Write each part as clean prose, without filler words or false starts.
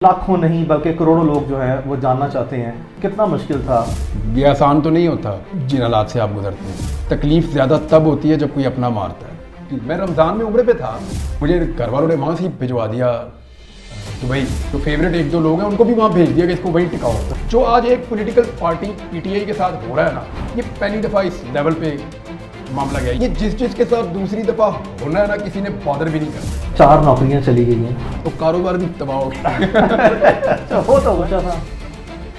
लाखों नहीं बल्कि करोड़ों लोग जो हैं वो जानना चाहते हैं कितना मुश्किल था। ये आसान तो नहीं होता जिन हालात से आप गुजरते हैं। तकलीफ ज़्यादा तब होती है जब कोई अपना मारता है। मैं रमज़ान में उम्रे पे था, मुझे घर वालों ने वहाँ से ही भिजवा दिया दुबई। तो फेवरेट एक दो लोग हैं उनको भी वहाँ भेज दिया कि इसको वहीं टिकाओ। जो आज एक पॉलिटिकल पार्टी पीटीआई के साथ हो रहा है ना, ये पहली दफ़ा इस लेवल पे मामला गया। ये जिस चीज़ के साथ दूसरी दफ़ा होना है ना, किसी ने बॉदर भी नहीं करना। 4 नौकरियां चली गई हैं तो कारोबार भी तबाह हो गया। तो हो तो सोचा था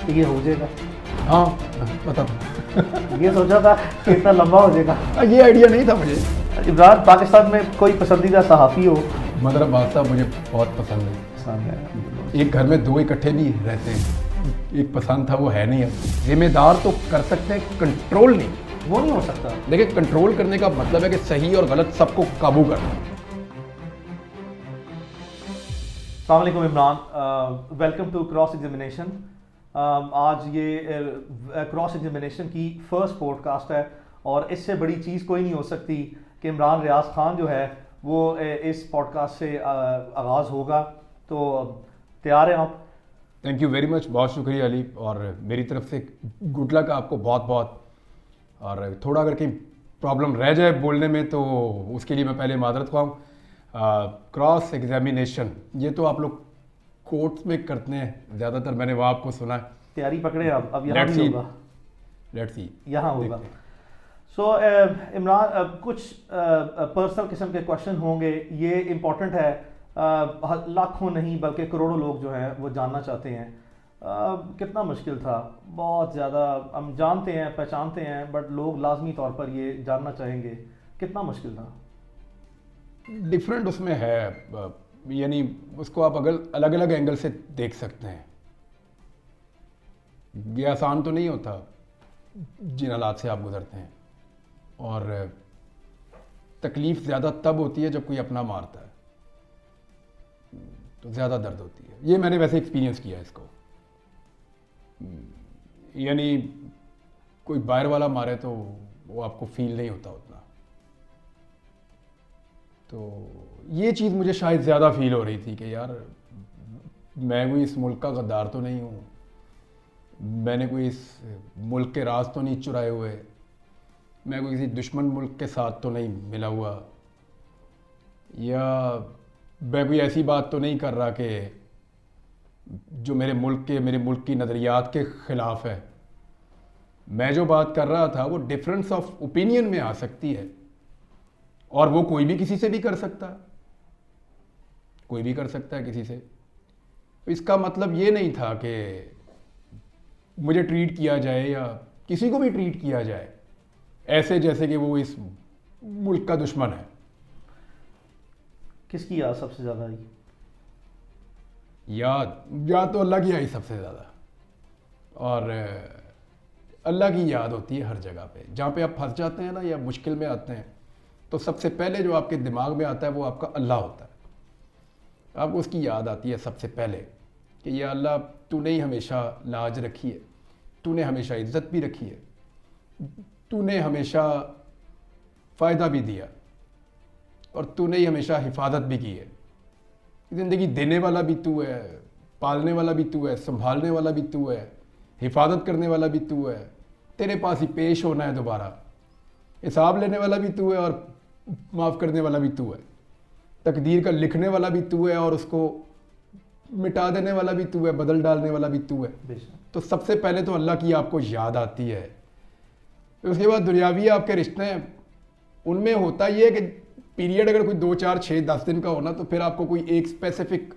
कि ये हो जाएगा, हाँ बता, ये सोचा था कि इतना लंबा हो जाएगा। ये आइडिया नहीं था मुझे। इमरान, पाकिस्तान में कोई पसंदीदा सहाफ़ी हो? मदर बादशाह मुझे बहुत पसंद है। एक घर में दो इकट्ठे नहीं रहते हैं। एक पसंद था, वो है नहीं अब। जिम्मेदार तो कर सकते हैं, कंट्रोल नहीं। वो नहीं हो सकता। देखिए, कंट्रोल करने का मतलब है कि सही और गलत सबको काबू करना। अस्सलाम वालेकुम Imran, welcome to cross examination. आज ये क्रॉस एग्जामिनेशन की फर्स्ट पॉडकास्ट है और इससे बड़ी चीज़ कोई नहीं हो सकती कि इमरान रियाज खान जो है वो इस पॉडकास्ट से आगाज़ होगा। तो तैयार हैं आप? थैंक यू वेरी मच, बहुत शुक्रिया अली, और मेरी तरफ से गुड लक आपको बहुत बहुत। और थोड़ा अगर कहीं प्रॉब्लम रह जाए बोलने में तो उसके लिए मैं पहले मादरत ख्वाह। क्रॉस एग्जामिनेशन ये तो आप लोग कोर्ट्स में करते हैं ज़्यादातर, मैंने वहाँ आपको सुना है। तैयारी पकड़े आप, अब यहाँ भी होगा। लेट्स सी, यहाँ होगा। सो इमरान, कुछ पर्सनल किस्म के क्वेश्चन होंगे, ये इम्पोर्टेंट है। लाखों नहीं बल्कि करोड़ों लोग जो हैं वो जानना चाहते हैं कितना मुश्किल था। बहुत ज़्यादा हम जानते हैं, पहचानते हैं, बट लोग लाजमी तौर पर ये जानना चाहेंगे कितना मुश्किल था। डिफरेंट उसमें है, यानी उसको आप अगर अलग अलग एंगल से देख सकते हैं। ये आसान तो नहीं होता जिन हालात से आप गुजरते हैं। और तकलीफ ज़्यादा तब होती है जब कोई अपना मारता है, तो ज़्यादा दर्द होती है। ये मैंने वैसे एक्सपीरियंस किया है इसको। यानी कोई बाहर वाला मारे तो वो आपको फील नहीं होता उतना। तो ये चीज़ मुझे शायद ज़्यादा फील हो रही थी कि यार मैं कोई इस मुल्क का गद्दार तो नहीं हूँ, मैंने कोई इस मुल्क के राज तो नहीं चुराए हुए, मैं कोई किसी दुश्मन मुल्क के साथ तो नहीं मिला हुआ, या मैं कोई ऐसी बात तो नहीं कर रहा कि जो मेरे मुल्क की नज़रियात के ख़िलाफ़ है। मैं जो बात कर रहा था वो डिफरेंस ऑफ ओपिनियन में आ सकती है, और वो कोई भी किसी से भी कर सकता है, कोई भी कर सकता है किसी से। तो इसका मतलब ये नहीं था कि मुझे ट्रीट किया जाए या किसी को भी ट्रीट किया जाए ऐसे जैसे कि वो इस मुल्क का दुश्मन है। किसकी याद सबसे ज़्यादा आई? याद तो अल्लाह की आई सबसे ज़्यादा। और अल्लाह की याद होती है हर जगह पे। जहाँ पे आप फंस जाते हैं ना या मुश्किल में आते हैं, तो सबसे पहले जो आपके दिमाग में आता है वो आपका अल्लाह होता है। आपको उसकी याद आती है सबसे पहले कि या अल्लाह, तूने ही हमेशा लाज रखी है, तूने हमेशा इज्जत भी रखी है, तूने हमेशा फ़ायदा भी दिया, और तूने ही हमेशा हिफाजत भी की है। ज़िंदगी देने वाला भी तू है, पालने वाला भी तू है, संभालने वाला भी तू है, हिफाजत करने वाला भी तू है, तेरे पास ही पेश होना है दोबारा, हिसाब लेने वाला भी तू है और माफ़ करने वाला भी तू है, तकदीर का लिखने वाला भी तू है और उसको मिटा देने वाला भी तू है, बदल डालने वाला भी तू है। तो सबसे पहले तो अल्लाह की आपको याद आती है। उसके बाद दुनियावी आपके रिश्ते हैं, उनमें होता ये है कि पीरियड अगर कोई 2, 4, 6, 10 दिन का होना तो फिर आपको कोई एक स्पेसिफिक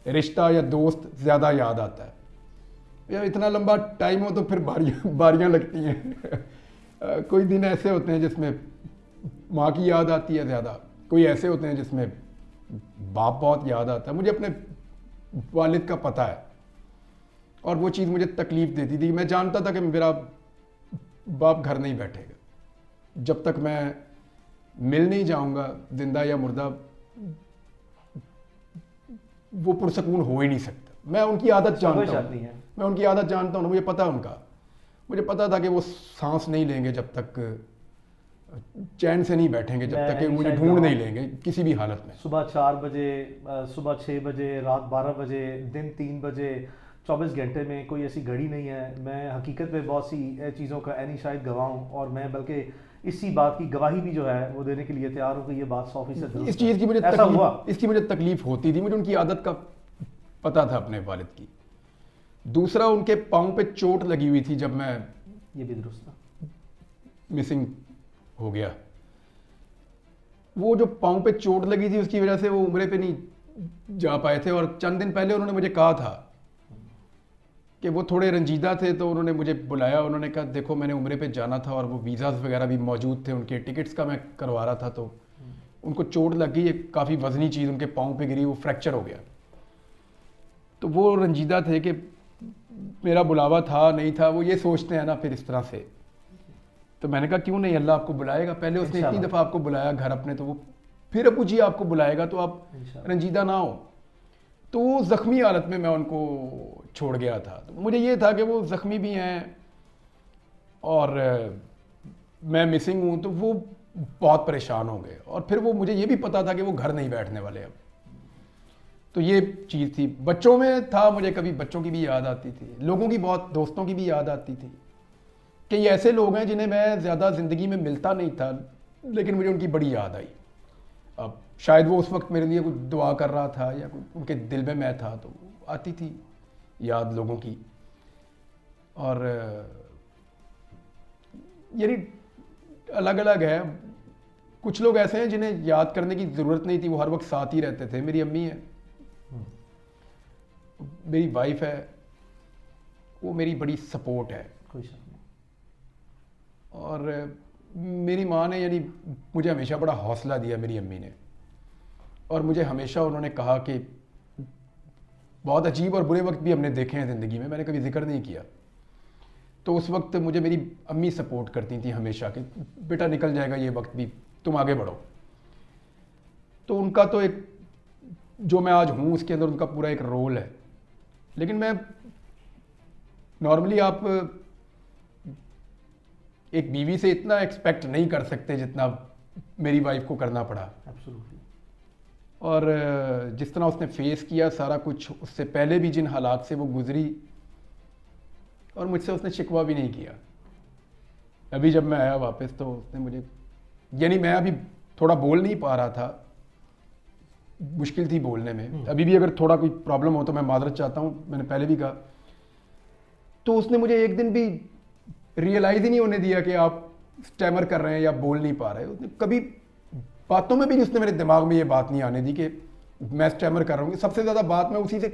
रिश्ता या दोस्त ज़्यादा याद आता है। यार इतना लंबा टाइम हो तो फिर बारियां लगती हैं। कोई दिन ऐसे होते हैं जिसमें माँ की याद आती है ज़्यादा, कोई ऐसे होते हैं जिसमें बाप बहुत याद आता है। मुझे अपने वालिद का पता है, और वो चीज़ मुझे तकलीफ़ देती थी। मैं जानता था कि मेरा बाप घर नहीं बैठेगा जब तक मैं मिल नहीं जाऊंगा, जिंदा या मुर्दा वो पुरसकून हो ही नहीं सकता। मैं उनकी आदत जानता हूँ, मैं उनकी आदत जानता हूँ, मुझे पता है उनका। मुझे पता था कि वो सांस नहीं लेंगे जब तक चैन से नहीं बैठेंगे जब मैं तक कि मुझे शायद ढूंढ वहाँ- नहीं लेंगे किसी भी हालत में। सुबह 4 बजे, सुबह 6 बजे, रात 12 बजे, दिन 3 बजे, 24 घंटे में कोई ऐसी घड़ी नहीं है। मैं हकीकत में बहुत सी चीज़ों का ऐनी शायद गवाह हूँ, और मैं बल्कि इसी बात की गवाही भी जो है वो देने के लिए तैयार हूँ कि ये बात 100% दुरुस्त इस चीज़ की है। ऐसा हुआ। इसकी मुझे तकलीफ होती थी, मुझे उनकी आदत का पता था अपने वालिद की। दूसरा, उनके पाँव पे चोट लगी हुई थी जब मैं ये भी दुरुस्त है। मिसिंग हो गया। वो जो पाँव पे चोट लगी थी उसकी वजह से वो उम्रे पे नहीं जा पाए थे, और चंद दिन पहले उन्होंने मुझे कहा था कि वो थोड़े रंजीदा थे, तो उन्होंने मुझे बुलाया। उन्होंने कहा देखो मैंने उम्रे पे जाना था और वो वीज़ाज़ वगैरह भी मौजूद थे, उनके टिकट्स का मैं करवा रहा था, तो उनको चोट लग गई, एक काफ़ी वजनी चीज़ उनके पाँव पे गिरी, वो फ्रैक्चर हो गया। तो वो रंजीदा थे कि मेरा बुलावा था नहीं था, वो ये सोचते हैं ना फिर इस तरह से। तो मैंने कहा क्यों नहीं, अल्लाह आपको बुलाएगा। पहले उसने इतनी दफ़ा आपको बुलाया घर अपने, तो वो फिर अबू जी आपको बुलाएगा, तो आप रंजीदा ना हो। तो वो ज़ख्मी हालत में मैं उनको छोड़ गया था। तो मुझे ये था कि वो ज़ख्मी भी हैं और मैं मिसिंग हूँ, तो वो बहुत परेशान हो गए। और फिर वो मुझे ये भी पता था कि वो घर नहीं बैठने वाले अब। तो ये चीज़ थी। बच्चों में था, मुझे कभी बच्चों की भी याद आती थी, लोगों की बहुत, दोस्तों की भी याद आती थी कि ये ऐसे लोग हैं जिन्हें मैं ज़्यादा ज़िंदगी में मिलता नहीं था, लेकिन मुझे उनकी बड़ी याद आई। अब शायद वो उस वक्त मेरे लिए कुछ दुआ कर रहा था या उनके दिल में मैं था, तो आती थी याद लोगों की। और यानी अलग अलग है। कुछ लोग ऐसे हैं जिन्हें याद करने की ज़रूरत नहीं थी, वो हर वक्त साथ ही रहते थे। मेरी अम्मी है, मेरी वाइफ है, वो मेरी बड़ी सपोर्ट है। कोई शक नहीं। और मेरी माँ ने यानी मुझे हमेशा बड़ा हौसला दिया, मेरी अम्मी ने। और मुझे हमेशा उन्होंने कहा कि बहुत अजीब और बुरे वक्त भी हमने देखे हैं ज़िंदगी में, मैंने कभी जिक्र नहीं किया। तो उस वक्त मुझे मेरी अम्मी सपोर्ट करती थी हमेशा कि बेटा निकल जाएगा ये वक्त भी, तुम आगे बढ़ो। तो उनका तो एक, जो मैं आज हूँ उसके अंदर उनका पूरा एक रोल है। लेकिन मैं नॉर्मली, आप एक बीवी से इतना एक्सपेक्ट नहीं कर सकते जितना मेरी वाइफ को करना पड़ा। एब्सोल्युटली। और जिस तरह उसने फेस किया सारा कुछ, उससे पहले भी जिन हालात से वो गुजरी, और मुझसे उसने शिकवा भी नहीं किया। अभी जब मैं आया वापस, तो उसने मुझे, यानी मैं अभी थोड़ा बोल नहीं पा रहा था, मुश्किल थी बोलने में। अभी भी अगर थोड़ा कोई प्रॉब्लम हो तो मैं माजरत चाहता हूँ, मैंने पहले भी कहा। तो उसने मुझे एक दिन भी रियलाइज़ ही नहीं होने दिया कि आप स्टैमर कर रहे हैं या बोल नहीं पा रहे। उसने कभी बातों में भी उसने मेरे दिमाग में ये बात नहीं आने दी कि मैं स्टैमर कर रहा हूँ। सबसे ज़्यादा बात मैं उसी से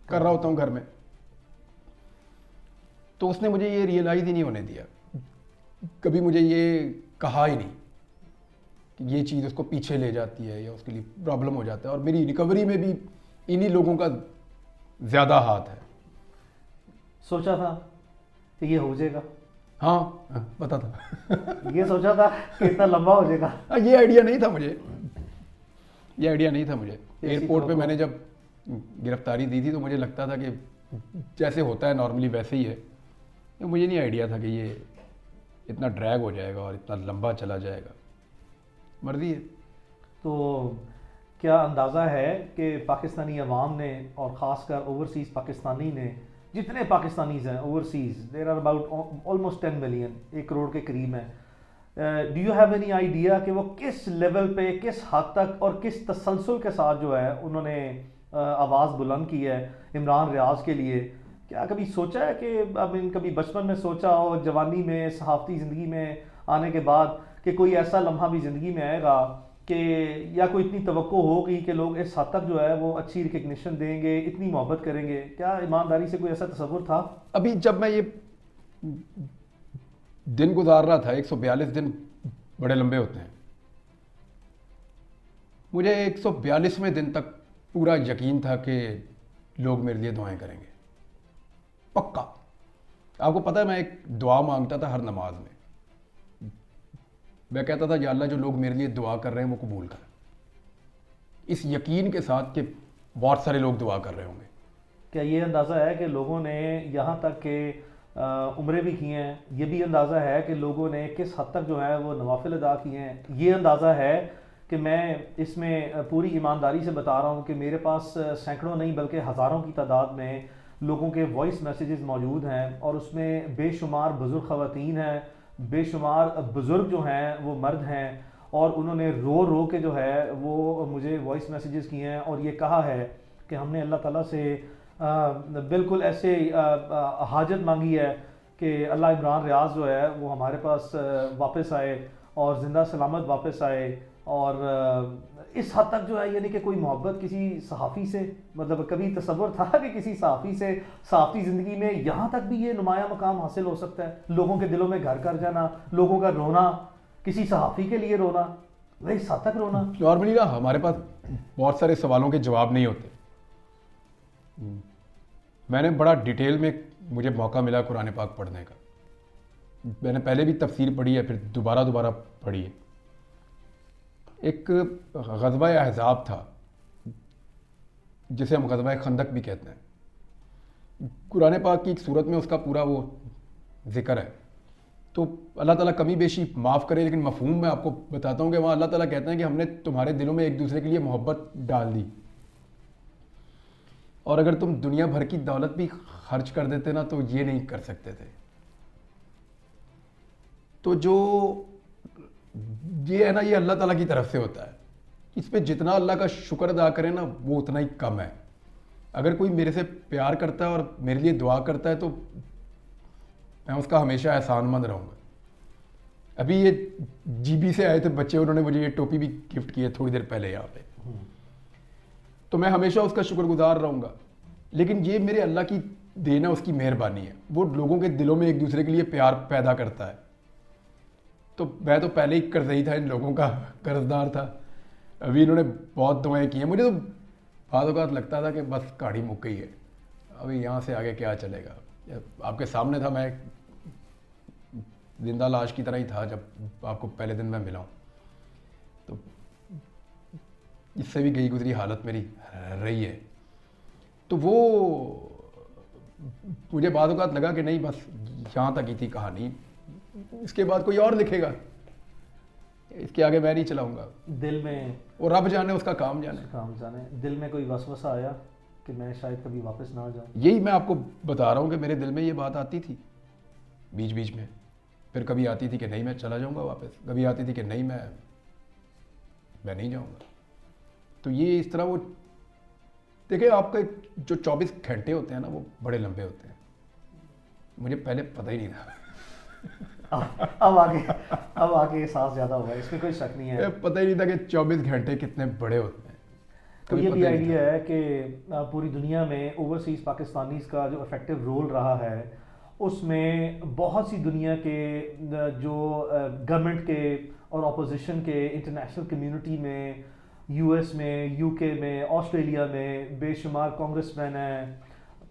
कर रहा होता हूँ घर में। तो उसने मुझे ये रियलाइज़ ही नहीं होने दिया, कभी मुझे ये कहा ही नहीं कि ये चीज़ उसको पीछे ले जाती है या उसके लिए प्रॉब्लम हो जाता है। और मेरी रिकवरी में भी इन्हीं लोगों का ज़्यादा हाथ है। सोचा था कि ये हो जाएगा? हाँ, पता था। ये सोचा था कि इतना लंबा हो जाएगा? ये आइडिया नहीं था मुझे, ये आइडिया नहीं था मुझे। एयरपोर्ट पे मैंने जब गिरफ्तारी दी थी तो मुझे लगता था कि जैसे होता है नॉर्मली वैसे ही है। तो मुझे नहीं आइडिया था कि ये इतना ड्रैग हो जाएगा और इतना लंबा चला जाएगा। मर्जी है। तो क्या अंदाज़ा है कि पाकिस्तानी अवाम ने, और ख़ासकर ओवरसीज़ पाकिस्तानी ने, जितने पाकिस्तानीज़ हैं overseas, there are about almost 10 million, 1 crore के करीब हैं। Do you have any idea कि वो किस लेवल पे, किस हद तक और किस तसलसल के साथ जो है उन्होंने आवाज़ बुलंद की है इमरान रियाज के लिए? क्या कभी सोचा है कि कभी बचपन में सोचा हो, जवानी में, सहाफ़ती ज़िंदगी में आने के बाद, कि कोई ऐसा लम्हा भी ज़िंदगी में आएगा कि, या कोई इतनी तवक्को होगी कि लोग इस हद तक जो है वो अच्छी रिकग्निशन देंगे, इतनी मोहब्बत करेंगे? क्या ईमानदारी से कोई ऐसा तसव्वुर था? अभी जब मैं ये दिन गुजार रहा था, 142 दिन बड़े लंबे होते हैं, मुझे 142वें दिन तक पूरा यकीन था कि लोग मेरे लिए दुआएं करेंगे, पक्का। आपको पता है, मैं एक दुआ मांगता था हर नमाज में। मैं कहता था या अल्लाह, जो लोग मेरे लिए दुआ कर रहे हैं वो कबूल कर, इस यकीन के साथ कि बहुत सारे लोग दुआ कर रहे होंगे। क्या ये अंदाज़ा है कि लोगों ने यहाँ तक कि उम्रें भी की हैं, ये भी अंदाज़ा है कि लोगों ने किस हद तक जो है वो नवाफिल अदा किए हैं। ये अंदाज़ा है कि मैं इसमें पूरी ईमानदारी से बता रहा हूँ कि मेरे पास सैकड़ों नहीं बल्कि हज़ारों की तादाद में लोगों के वॉइस मैसेजेस मौजूद हैं, और उसमें बेशुमार बुज़ुर्ग ख़वातीन हैं, बेशुमार बुज़ुर्ग जो हैं वो मर्द हैं, और उन्होंने रो रो के जो है वो मुझे वॉइस मैसेजेस किए हैं और ये कहा है कि हमने अल्लाह ताला से बिल्कुल ऐसे हाजत मांगी है कि अल्लाह इमरान रियाज जो है वो हमारे पास वापस आए और ज़िंदा सलामत वापस आए। और इस हद तक जो है यानी कि कोई मोहब्बत किसी सहाफ़ी से, मतलब कभी तसव्वुर था कि किसी सहाफ़ी से सहाफ़ी ज़िंदगी में यहाँ तक भी ये नुमाया मकाम हासिल हो सकता है, लोगों के दिलों में घर कर जाना, लोगों का रोना, किसी सहाफ़ी के लिए रोना, वही इस हद तक रोना। नॉर्मली ना हमारे पास बहुत सारे सवालों के जवाब नहीं होते। मैंने बड़ा डिटेल में, मुझे मौका मिला कुरान पाक पढ़ने का, मैंने पहले भी तफसीर पढ़ी है, फिर दोबारा पढ़ी है। एक ग़ज़वा अहज़ाब था जिसे हम ग़ज़वा खंदक भी कहते हैं। कुरान पाक की एक सूरत में उसका पूरा वो ज़िक्र है। तो अल्लाह ताला कमी बेशी माफ़ करे, लेकिन मफ़हूम मैं आपको बताता हूँ कि वहाँ अल्लाह ताला कहते हैं कि हमने तुम्हारे दिलों में एक दूसरे के लिए मोहब्बत डाल दी, और अगर तुम दुनिया भर की दौलत भी खर्च कर देते ना तो ये नहीं कर सकते थे। तो जो ये है ना, ये अल्लाह ताला की तरफ से होता है। इस पे जितना अल्लाह का शुक्र अदा करें ना वो उतना ही कम है। अगर कोई मेरे से प्यार करता है और मेरे लिए दुआ करता है तो मैं उसका हमेशा एहसानमंद रहूँगा। अभी ये जीबी से आए थे बच्चे, उन्होंने मुझे ये टोपी भी गिफ्ट की है थोड़ी देर पहले यहाँ पे, तो मैं हमेशा उसका शुक्रगुजार रहूँगा। लेकिन ये मेरे अल्लाह की देन है, उसकी मेहरबानी है। वो लोगों के दिलों में एक दूसरे के लिए प्यार पैदा करता है। तो मैं तो पहले ही कर्जई था, इन लोगों का कर्जदार था। अभी इन्होंने बहुत दुआएं की हैं। मुझे तो बाद औक़ात लगता था कि बस कहानी मुक गई है, अभी यहाँ से आगे क्या चलेगा। आपके सामने था, मैं जिंदा लाश की तरह ही था जब आपको पहले दिन मैं मिला हूँ। तो इससे भी गई गुजरी हालत मेरी रही है। तो वो मुझे बाद औक़ात लगा कि नहीं, बस यहाँ तक ही थी कहानी, इसके बाद कोई और लिखेगा, इसके आगे मैं नहीं चलाऊंगा। दिल में, और रब जाने उसका काम जाने। दिल में कोई वसवसा आया कि मैं शायद कभी वापस ना आ जाऊं। यही मैं आपको बता रहा हूँ कि मेरे दिल में ये बात आती थी बीच बीच में। फिर कभी आती थी कि नहीं मैं चला जाऊंगा वापस, कभी आती थी कि नहीं मैं नहीं जाऊंगा। तो ये इस तरह वो देखिए, आपके जो 24 घंटे होते हैं ना वो बड़े लंबे होते हैं। मुझे पहले पता ही नहीं था। अब आगे एहसास ज़्यादा होगा, इसमें कोई शक नहीं है। पता ही नहीं था कि 24 घंटे कितने बड़े होते हैं। तो ये भी आइडिया है कि पूरी दुनिया में ओवरसीज़ पाकिस्तानीज़ का जो इफेक्टिव रोल रहा है, उसमें बहुत सी दुनिया के जो गवर्नमेंट के और अपोजिशन के, इंटरनेशनल कम्युनिटी में, यूएस में, यूके में, ऑस्ट्रेलिया में बेशुमार कांग्रेसमैन हैं,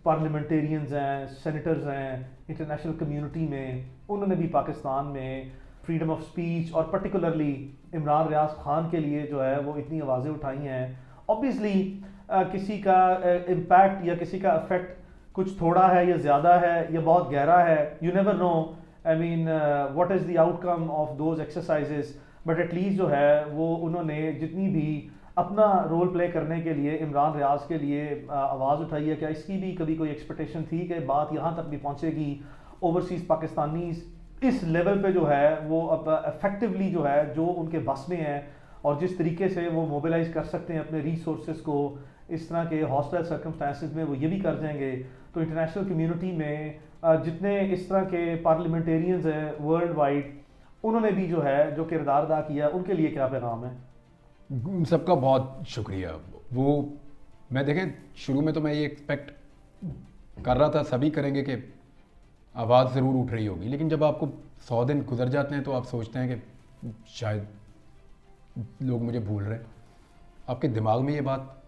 पार्लियामेंटेरियंस हैं, सेनेटर्स हैं, इंटरनेशनल कम्युनिटी में, उन्होंने भी पाकिस्तान में फ्रीडम ऑफ स्पीच और पर्टिकुलरली इमरान रियाज खान के लिए जो है वो इतनी आवाज़ें उठाई हैं। ऑब्वियसली किसी का इम्पैक्ट या किसी का इफेक्ट कुछ थोड़ा है या ज़्यादा है या बहुत गहरा है, you never know, I mean what is the outcome of those exercises. But at least जो है वो उन्होंने जितनी भी अपना रोल प्ले करने के लिए इमरान रियाज के लिए आवाज़ उठाई है, क्या इसकी भी कभी कोई एक्सपेक्टेशन थी कि बात यहाँ तक भी पहुँचेगी, ओवरसीज़ पाकिस्तानीज़ इस लेवल पे जो है वो अब इफेक्टिवली जो है जो उनके बस में है और जिस तरीके से वो मोबिलाइज कर सकते हैं अपने रिसोर्सेज को इस तरह के हॉस्टाइल सर्कमस्टांसिस में, वो ये भी कर जाएंगे। तो इंटरनेशनल कम्युनिटी में जितने इस तरह के पार्लियामेंटेरियंस हैं वर्ल्ड वाइड, उन्होंने भी जो है जो किरदार अदा किया, उनके लिए क्या पैगाम है? उन सबका बहुत शुक्रिया। वो मैं देखें, शुरू में तो मैं ये एक्सपेक्ट कर रहा था सभी करेंगे कि आवाज़ ज़रूर उठ रही होगी, लेकिन जब आपको 100 दिन गुजर जाते हैं तो आप सोचते हैं कि शायद लोग मुझे भूल रहे हैं। आपके दिमाग में ये बात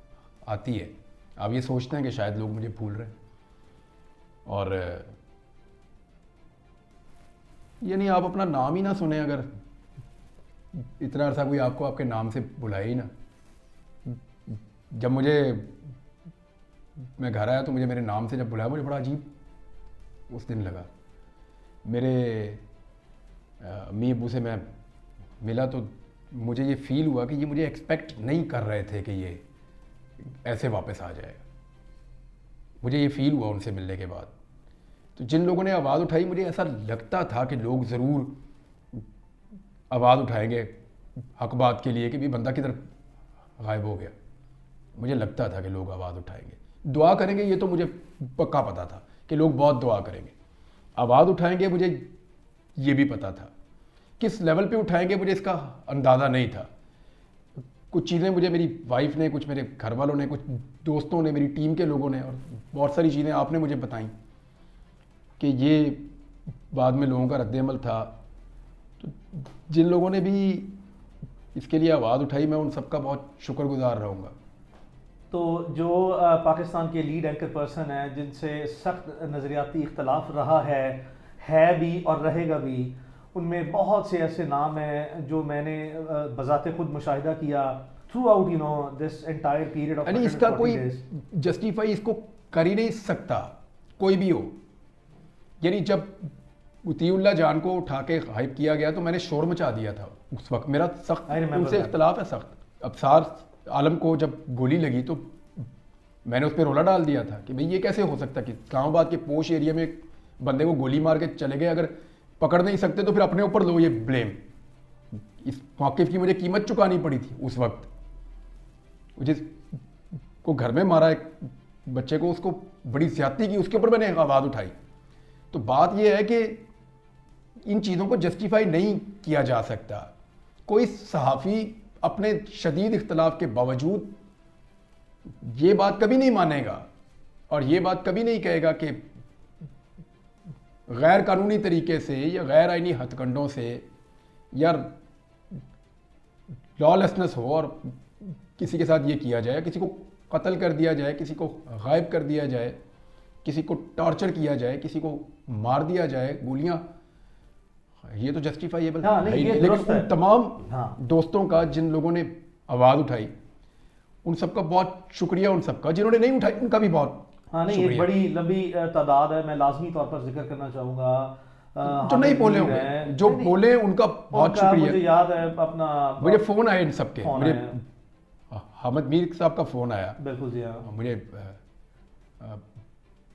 आती है, आप ये सोचते हैं कि शायद लोग मुझे भूल रहे हैं। और यानी आप अपना नाम ही ना सुने, अगर इतना अर्सा कोई आपको आपके नाम से बुलाए ही ना। जब मैं घर आया तो मुझे मेरे नाम से जब बुलाया, मुझे बड़ा अजीब उस दिन लगा। मेरे अम्मी अबू से मैं मिला तो मुझे ये फील हुआ कि ये मुझे एक्सपेक्ट नहीं कर रहे थे कि ये ऐसे वापस आ जाएगा। मुझे ये फील हुआ उनसे मिलने के बाद। तो जिन लोगों ने आवाज़ उठाई, मुझे ऐसा लगता था कि लोग ज़रूर आवाज़ उठाएंगे हक बात के लिए कि भी बंदा किधर गायब हो गया। मुझे लगता था कि लोग आवाज़ उठाएंगे, दुआ करेंगे, ये तो मुझे पक्का पता था कि लोग बहुत दुआ करेंगे। आवाज़ उठाएंगे मुझे ये भी पता था, किस लेवल पे उठाएंगे मुझे इसका अंदाज़ा नहीं था। कुछ चीज़ें मुझे मेरी वाइफ ने, कुछ मेरे घर वालों ने, कुछ दोस्तों ने, मेरी टीम के लोगों ने, और बहुत सारी चीज़ें आपने मुझे बताई कि ये बाद में लोगों का रद्द-ए-अमल था। तो जिन लोगों ने भी इसके लिए आवाज़ उठाई, मैं उन सबका बहुत शुक्रगुजार रहूँगा। तो जो पाकिस्तान के लीड एंकर पर्सन हैं, जिनसे सख्त नज़रियाती इख्तलाफ रहा है भी और रहेगा भी, उनमें बहुत से ऐसे नाम हैं जो मैंने बज़ाते खुद मुशाहिदा किया through out this entire period of. इसका कोई जस्टिफाई इसको कर ही नहीं सकता कोई भी हो। यानी जब उतीउल्लाह जान को उठा के गायब किया गया तो मैंने शोर मचा दिया था उस वक्त। मेरा सख्त उनसे इख्तलाफ है सख्त। अबसार आलम को जब गोली लगी तो मैंने उस पर रोला डाल दिया था कि भाई ये कैसे हो सकता है कि इस्लामाबाद के पोश एरिया में बंदे को गोली मार के चले गए, अगर पकड़ नहीं सकते तो फिर अपने ऊपर लो ये ब्लेम। इस मौक़िफ़ की मुझे कीमत चुकानी पड़ी थी उस वक्त। जिस को घर में मारा एक बच्चे को, उसको बड़ी ज़्यादती की, उसके ऊपर मैंने आवाज़ उठाई। तो बात यह है कि इन चीज़ों को जस्टिफाई नहीं किया जा सकता। कोई सहाफ़ी अपने शदीद इख्तलाफ के बावजूद ये बात कभी नहीं मानेगा और ये बात कभी नहीं कहेगा कि गैर कानूनी तरीके से या गैर आइनी हथकंडों से या लॉलेसनेस हो और किसी के साथ ये किया जाए, किसी को कत्ल कर दिया जाए, किसी को गायब कर दिया जाए, किसी को टॉर्चर किया जाए, किसी को मार दिया जाए गोलियां, ये तो जस्टिफाइएबल है। लेकिन उन तमाम दोस्तों का जिन लोगों ने आवाज़ उठाई, उन सबका बहुत शुक्रिया। उन सबका जिन्होंने नहीं उठाई उनका भी बहुत नहीं, एक बड़ी लंबी तादाद है। मैं लाजमी तौर पर जिक्र करना चाहूँगा जो नहीं बोले होंगे, जो बोले उनका बहुत शुक्रिया। मुझे याद है अपना, मुझे फ़ोन आए इन सबके, मुझे हामिद मीर साहब का फ़ोन आया। बिल्कुल जी हाँ। मुझे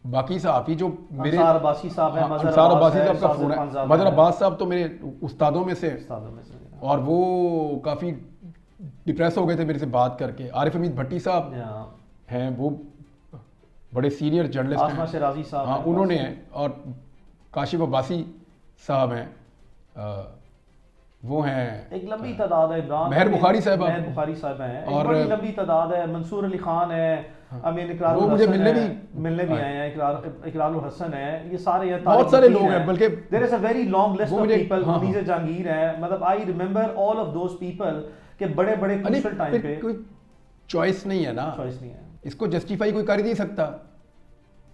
बाकी सहाफ़ी जो मेरे अंसार अब्बासी साहब हैं, अंसार अब्बासी साहब का फ़ोन है। मदर अब्बास साहब तो मेरे उस्तादों में से, और वो काफ़ी डिप्रेस हो गए थे मेरे से बात करके। आरिफ हमीद भट्टी साहब हैं, वो बड़े सीनियर जर्नलिस्ट हैं। शराजी साहब, हाँ, उन्होंने हैं। और काशिफ अब्बासी साहब हैं, वो हैं। एक लंबी तादाद है। इमरान महर बुखारी साहब हैं, और बड़ी लंबी तादाद है। मंसूर अली खान है, अमीन इकरारुल वो मुझे मिलने भी आए हैं, इकरारुल हसन है, ये सारे हैं, बहुत सारे लोग हैं। बल्कि there is a very long list of people. Munir Jahangir है, मतलब I remember all of those people के बड़े क्रूशियल टाइम पे। कोई चॉइस नहीं है ना, चॉइस नहीं है। इसको जस्टिफाई कोई कर ही नहीं सकता।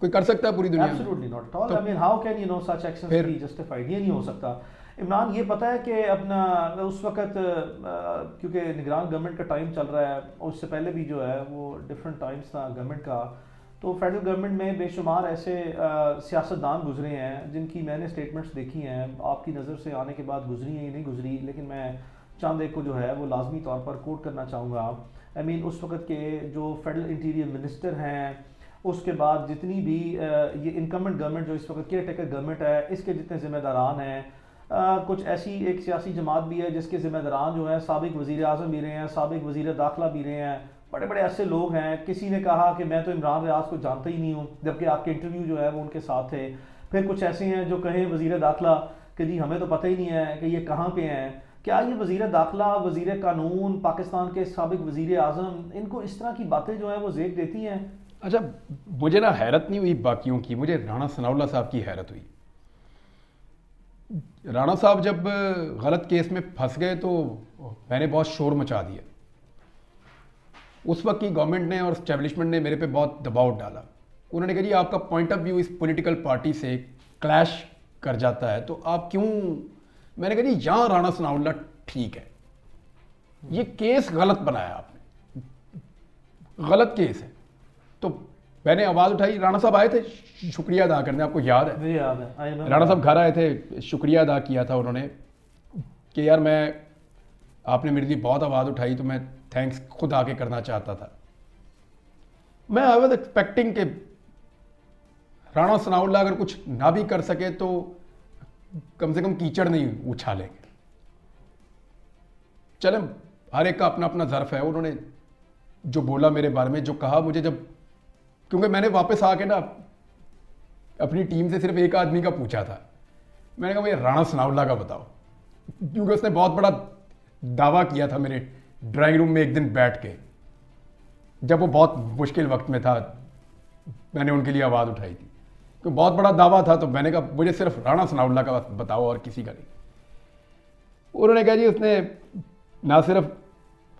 कोई कर सकता है पूरी दुनिया में? Absolutely not at all. I mean how can such actions be justified? ये नहीं हो सकता। इमरान, ये पता है कि अपना उस वक्त क्योंकि निगरान गवर्नमेंट का टाइम चल रहा है, और उससे पहले भी जो है वो डिफरेंट टाइम्स था गवर्नमेंट का, तो फेडरल गवर्नमेंट में बेशुमार ऐसे सियासतदान गुजरे हैं जिनकी मैंने स्टेटमेंट्स देखी हैं, आपकी नज़र से आने के बाद गुजरी हैं या नहीं गुजरी, लेकिन मैं चंद एक को जो है वो लाजमी तौर पर कोट करना चाहूँगा। आई मीन उस वक्त के जो फेडरल इंटीरियर मिनिस्टर हैं, उसके बाद जितनी भी ये इनकमेंट गवर्नमेंट जो इस वक्त केयर टेकर गवर्नमेंट है, इसके जितने ज़िम्मेदारान हैं, कुछ ऐसी एक सियासी जमात भी है जिसके ज़िम्मेदारान जो हैं साबिक वज़ीर आज़म भी रहे हैं, साबिक वज़ीर दाखिला भी रहे हैं, बड़े बड़े ऐसे लोग हैं। किसी ने कहा कि मैं तो इमरान रियाज को जानता ही नहीं हूँ, जबकि आपके इंटरव्यू जो है वो उनके साथ थे। फिर कुछ ऐसे हैं जो कहें वज़ीर दाखिला कि जी हमें तो पता ही नहीं है कि ये कहाँ पे हैं। क्या ये वज़ीर दाखिला, वज़ीर कानून, पाकिस्तान के साबिक वज़ीर आज़म, इनको इस तरह की बातें जो हैं वो ज़ेक देती हैं? अच्छा, मुझे ना हैरत नहीं हुई बाकियों की, मुझे राणा सनाउल्लाह साहब की हैरत हुई। राणा साहब जब गलत केस में फंस गए तो मैंने बहुत शोर मचा दिया। उस वक्त की गवर्नमेंट ने और एस्टेब्लिशमेंट ने मेरे पे बहुत दबाव डाला। उन्होंने कहा जी आपका पॉइंट ऑफ व्यू इस पॉलिटिकल पार्टी से क्लैश कर जाता है तो आप क्यों। मैंने कहा जी यहाँ राणा सनाउल्लाह ठीक है, ये केस गलत बनाया आपने, गलत केस है। तो मैंने आवाज़ उठाई, राणा साहब आए थे शुक्रिया अदा करने, आपको याद है? मुझे याद है, I remember। राणा साहब घर आए थे, शुक्रिया अदा किया था उन्होंने कि यार मैं, आपने मेरे लिए बहुत आवाज़ उठाई तो मैं थैंक्स खुद आके करना चाहता था। मैं आई वॉज एक्सपेक्टिंग कि राणा सनाउल्लाह अगर कुछ ना भी कर सके तो कम से कम कीचड़ नहीं उछालेंगे। चले, हर एक का अपना अपना ज़र्फ है। उन्होंने जो बोला मेरे बारे में, जो कहा मुझे, जब क्योंकि मैंने वापस आके ना अपनी टीम से सिर्फ एक आदमी का पूछा था, मैंने कहा भाई राणा सनाउल्लाह का बताओ, क्योंकि उसने बहुत बड़ा दावा किया था मेरे ड्राइंग रूम में एक दिन बैठ के, जब वो बहुत मुश्किल वक्त में था, मैंने उनके लिए आवाज़ उठाई थी, क्योंकि बहुत बड़ा दावा था। तो मैंने कहा मुझे सिर्फ राणा सनाउल्लाह का बताओ और किसी का नहीं। उन्होंने कहा जी उसने ना सिर्फ